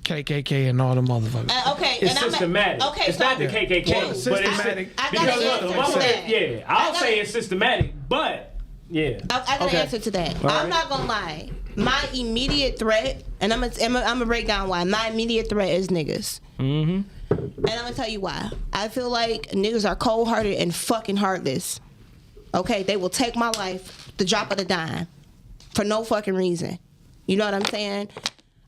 KKK and all the motherfuckers. Okay, It's and systematic. Okay, It's not the KKK. Well, but systematic. It's, I got because an look, answer to that. yeah, I'll say it's systematic, but yeah. I got an answer to that. I'm not gonna lie. My immediate threat, and I'm gonna break down why. My immediate threat is niggas. And I'm gonna tell you why. I feel like niggas are cold-hearted and fucking heartless. Okay, they will take my life, the drop of the dime, for no fucking reason. You know what I'm saying?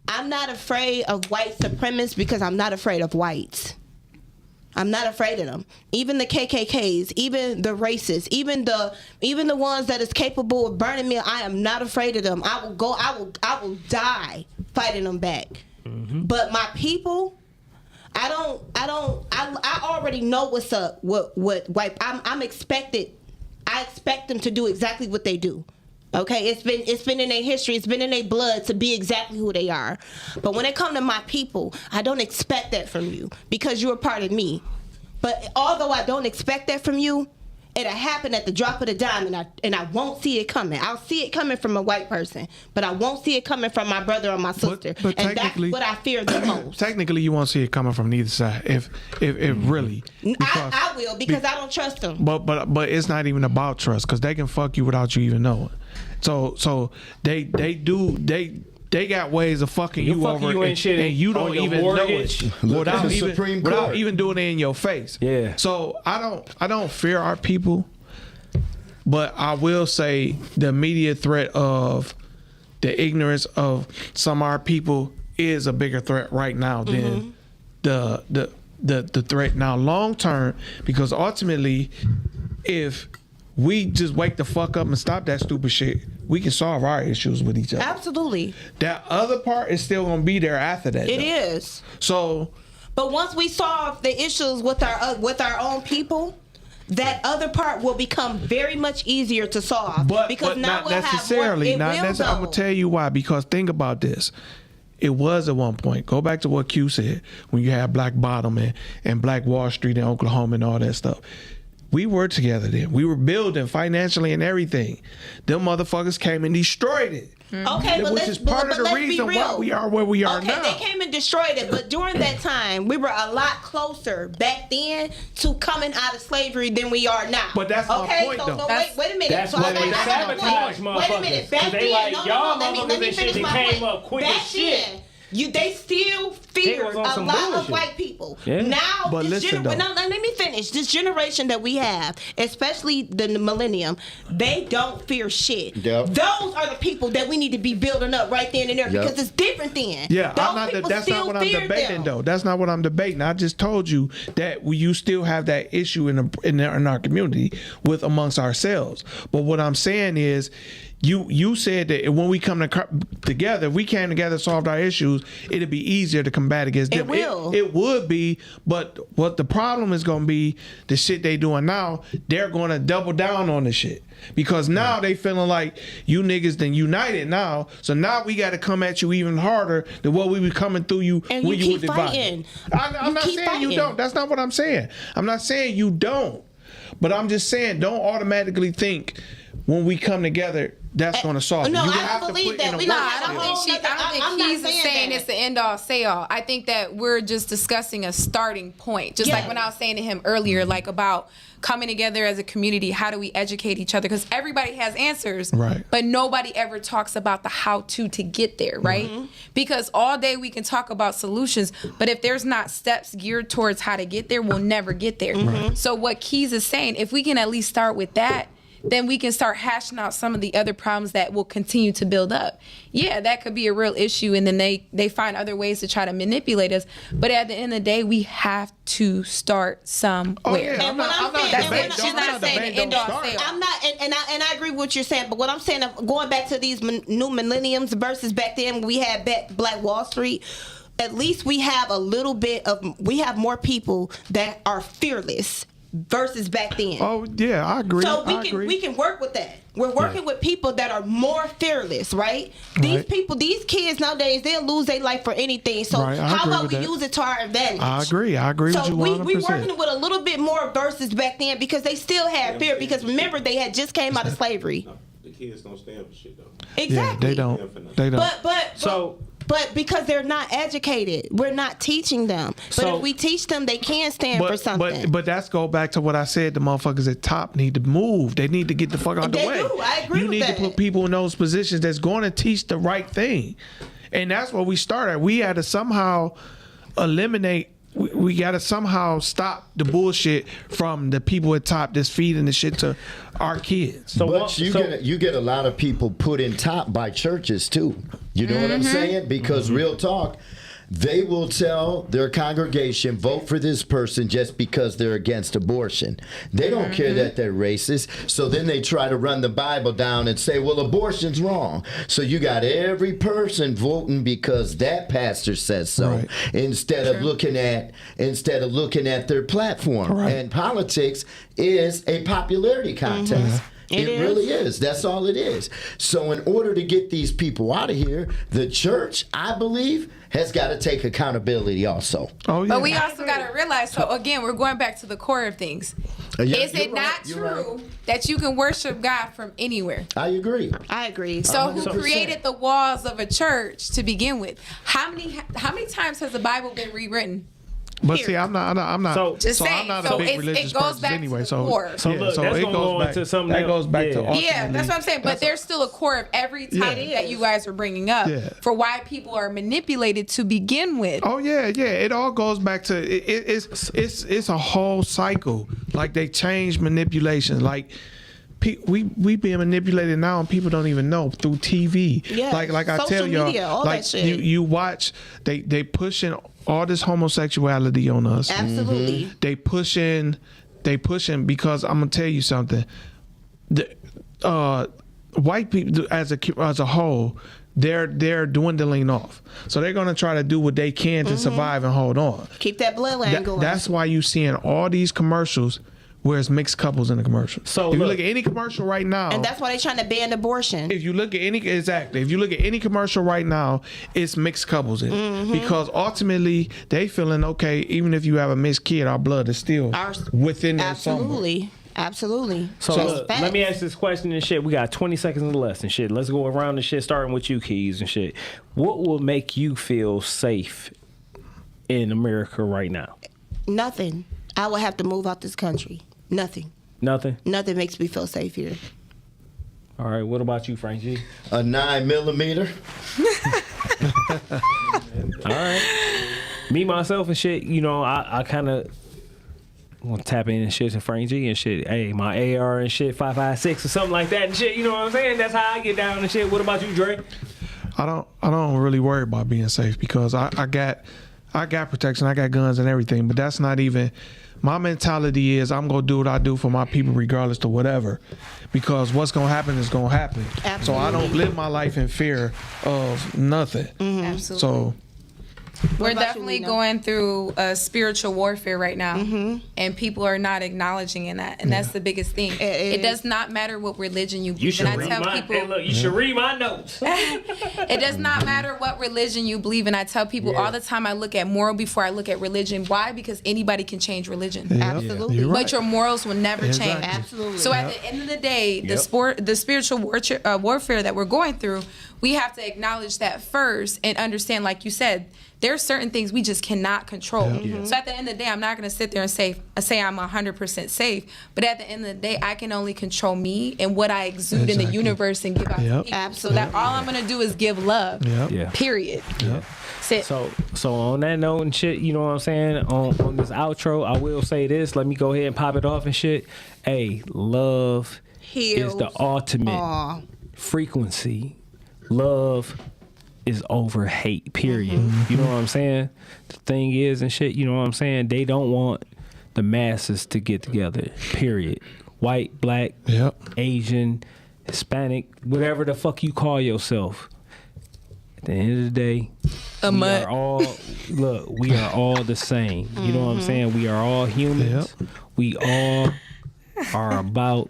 I'm not afraid of white supremacists because I'm not afraid of whites. I'm not afraid of them. Even the KKKs, even the racists, even the ones that is capable of burning me, I am not afraid of them. I will die fighting them back. But my people, I already know what's up. What white? I expect them to do exactly what they do. Okay, it's been in their history, it's been in their blood to be exactly who they are. But when it comes to my people, I don't expect that from you because you're a part of me. But although I don't expect that from you, it'll happen at the drop of the dime, and I won't see it coming. I'll see it coming from a white person, but I won't see it coming from my brother or my sister. But and that's what I fear the most. Technically, you won't see it coming from neither side. If really, I will because I don't trust them. But it's not even about trust because they can fuck you without you even knowing. So they got ways of fucking you over and you don't even mortgage. Know it without even doing it in your face. Yeah. So I don't fear our people, but I will say the immediate threat of the ignorance of some of our people is a bigger threat right now than the threat now long term, because ultimately if we just wake the fuck up and stop that stupid shit, we can solve our issues with each other. Absolutely. That other part is still gonna be there after that. It is. So, but once we solve the issues with our own people, that other part will become very much easier to solve. Because now not we'll necessarily. have Not necessarily. I'm gonna tell you why. Because think about this. It was at one point. Go back to what Q said when you had Black Bottom and Black Wall Street in Oklahoma and all that stuff. We were together then. We were building financially and everything. Them motherfuckers came and destroyed it. Okay, which is part of the reason why we are where we are now. Okay, they came and destroyed it, but during that time, we were a lot closer back then to coming out of slavery than we are now. But that's my point, though. So wait a minute. That's why they sabotage motherfuckers. Wait a minute. Back they then, like, y'all motherfuckers and shit that came up quick as shit. they still fear was a on lot some of bullshit. white people. Yeah. Now, But listen, though. now, let me finish. This generation that we have, especially the millennium, they don't fear shit. Yep. Those are the people that we need to be building up right then and there Yep. because it's different then. Yeah, Those that's not what I'm fear debating them. though. That's not what I'm debating. I just told you that you still have that issue in our community with amongst ourselves. But what I'm saying is, you said that when we come together, if we came together, solved our issues, it'd be easier to combat against them. It will. It would be, but what the problem is going to be, the shit they doing now, they're going to double down on the shit. Because now they feeling like you niggas then united now. So now we got to come at you even harder than what we were coming through you And when you you were keep fighting. divided. I'm not keep saying you fighting. don't. That's not what I'm saying. I'm not saying you don't. But I'm just saying don't automatically think when we come together that's going to solve it. No, You I have don't to believe put that. in a We work don't I have ethic. a don't whole think I'm he's not saying saying that. it's the end all say all. I think that we're just discussing a starting point. Just like Yeah. when I was saying to him earlier, like about coming together as a community, how do we educate each other? Because everybody has answers, Right. but nobody ever talks about the how-to to get there, right? Mm-hmm. Because all day we can talk about solutions, but if there's not steps geared towards how to get there, we'll never get there. Mm-hmm. So what Keys is saying, if we can at least start with that, then we can start hashing out some of the other problems that will continue to build up. Yeah, that could be a real issue, and then they find other ways to try to manipulate us. But at the end of the day, we have to start somewhere. Oh, yeah. And what I'm saying, That's and it. what She's not saying the end all say all. I'm not, and I agree with what you're saying. But what I'm saying, going back to these new millenniums versus back then when we had Black Wall Street, at least we have we have more people that are fearless versus back then. Oh yeah, I agree. So I agree. we can work with that. We're working with people that are more fearless, right? These Right. people, these kids nowadays, they'll lose their life for anything. So Right, I how agree about with we that. use it to our advantage? I agree with So you we 100%. working with a little bit more versus back then because they still had fear because remember they had just came out of slavery. The kids don't stand for shit though. Exactly. Yeah, they don't. They don't. But because they're not educated, we're not teaching them. But So- if we teach them, they can stand for something. But that's go back to what I said. The motherfuckers at top need to move. They need to get the fuck out the They way. do. I agree You with need that. to put people in those positions that's going to teach the right thing, and that's where we started. We had to somehow eliminate. We got to somehow stop the bullshit from the people at top that's feeding the shit to our kids. But you get a lot of people put in top by churches too. You know what I'm saying? Because real talk, they will tell their congregation, vote for this person just because they're against abortion. They don't care that they're racist. So then they try to run the Bible down and say, well, abortion's wrong. So you got every person voting because that pastor says so, Right. instead of looking at their platform. Right. And politics is a popularity contest. It really is. That's all it is. So in order to get these people out of here, the church, I believe, has got to take accountability also. Oh, yeah. But we also got to realize, so again, we're going back to the core of things. Yeah, Is it you're not right, you're true that you can worship God from anywhere? I agree. I agree. So who 100%. created the walls of a church to begin with? How many times has the Bible been rewritten? But see, I'm not. Just so saying. I'm not So a big it religious goes person back to anyway. the So core. So look, that's it gonna goes go back. into something That else. goes back to Yeah. ultimately. Yeah, that's what I'm saying. But there's still a core of every topic that you guys are bringing up for why people are manipulated to begin with. Oh yeah. It all goes back to it's a whole cycle. Like they change manipulation. Like we being manipulated now, and people don't even know through TV. Yeah. Like I Social tell y'all, media, all like that shit. you watch they pushing all this homosexuality on us. Absolutely. They pushing because I'm gonna tell you something. The white people as a whole, they're dwindling off. So they're gonna try to do what they can to survive and hold on. Keep that bloodline going. That's why you seeing all these commercials where it's mixed couples in the commercial. So if you look at any commercial right now, and that's why they're trying to ban abortion. if you look at any commercial right now, it's mixed couples in it. Because ultimately they feeling okay, even if you have a mixed kid, our blood is still within there somewhere. Absolutely. So look, let me ask this question and shit. We got 20 seconds less and shit. Let's go around and shit, starting with you, Keys, and shit. What will make you feel safe in America right now? Nothing. I would have to move out this country. Nothing. Nothing? Nothing makes me feel safe here. All right, what about you, Frank G? A 9mm. All right. Me, myself, and shit, you know, I kind of want to tap in and shit to Frank G and shit. Hey, my AR and shit, 5.56 or something like that and shit. You know what I'm saying? That's how I get down and shit. What about you, Dre? I don't really worry about being safe because I got protection. I got guns and everything, but that's not even. My mentality is I'm gonna do what I do for my people regardless to whatever, because what's gonna happen is gonna happen. Absolutely. So I don't live my life in fear of nothing. Absolutely. So We're definitely going through a spiritual warfare right now, and people are not acknowledging in that, and that's the biggest thing. It does not matter what religion you believe. You should read my notes. It does not matter what religion you believe in. I tell people all the time, I look at moral before I look at religion. Why? Because anybody can change religion. Absolutely. You're right. But your morals will never change. Absolutely. So at the end of the day, the spiritual warfare that we're going through, we have to acknowledge that first and understand, like you said, there are certain things we just cannot control. So at the end of the day, I'm not going to sit there and say I'm 100% safe. But at the end of the day, I can only control me and what I exude in the universe and give out to people. So that all I'm going to do is give love. Period. So on that note and shit, you know what I'm saying? On this outro, I will say this. Let me go ahead and pop it off and shit. Hey, love is the ultimate frequency. Love is over hate, period. You know what I'm saying? The thing is and shit, you know what I'm saying? They don't want the masses to get together, period. White, black, Asian, Hispanic, whatever the fuck you call yourself. At the end of the day, we are all the same. You know what I'm saying? We are all humans. We all are about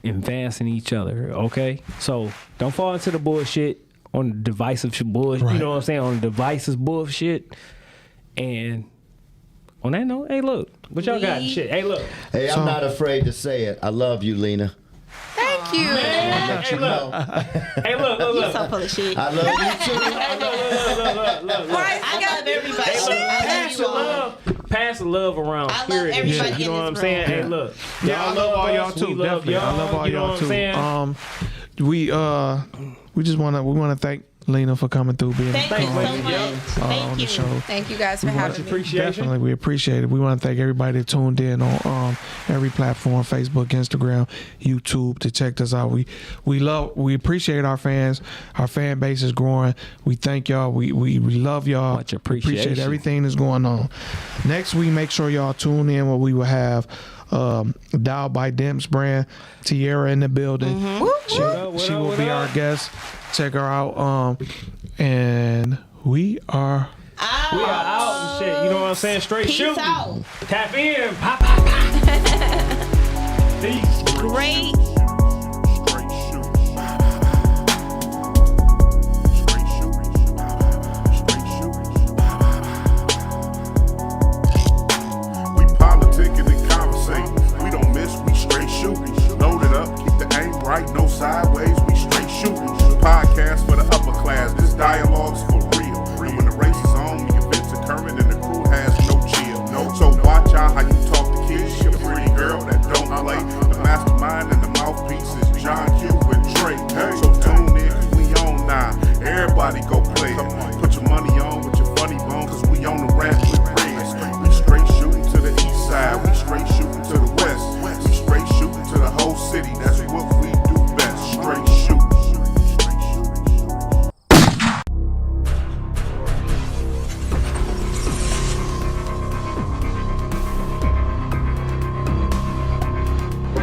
advancing each other, okay? So don't fall into the bullshit on the divisive bullshit. You know what I'm saying? On the divisive bullshit. And on that note, hey, look, what y'all got and shit. Hey, look. Hey, I'm not afraid to say it. I love you, Lena. Thank you. Man, hey, look. Hey, look. You're so full of shit. I love you too. Look. I love everybody. Pass the love. Pass the love around. I love period. everybody You know in what I'm this saying? room. Hey, look. I love all y'all too. Definitely, I love all y'all too. We just want to thank Lena for coming through, being Thank you so much. on the show. Thank you guys for having me. Definitely, we appreciate it. We want to thank everybody that tuned in on every platform: Facebook, Instagram, YouTube, to check us out. We appreciate our fans. Our fan base is growing. We thank y'all. We love y'all. Much appreciation. Appreciate everything that's going on. Next week, make sure y'all tune in where we will have Dial by Demps brand, Tierra in the building. She will be our guest. Check her out. And we are out and shit. You know what I'm saying? Straight Peace shooting. out. Tap in. Pop. Peace. Great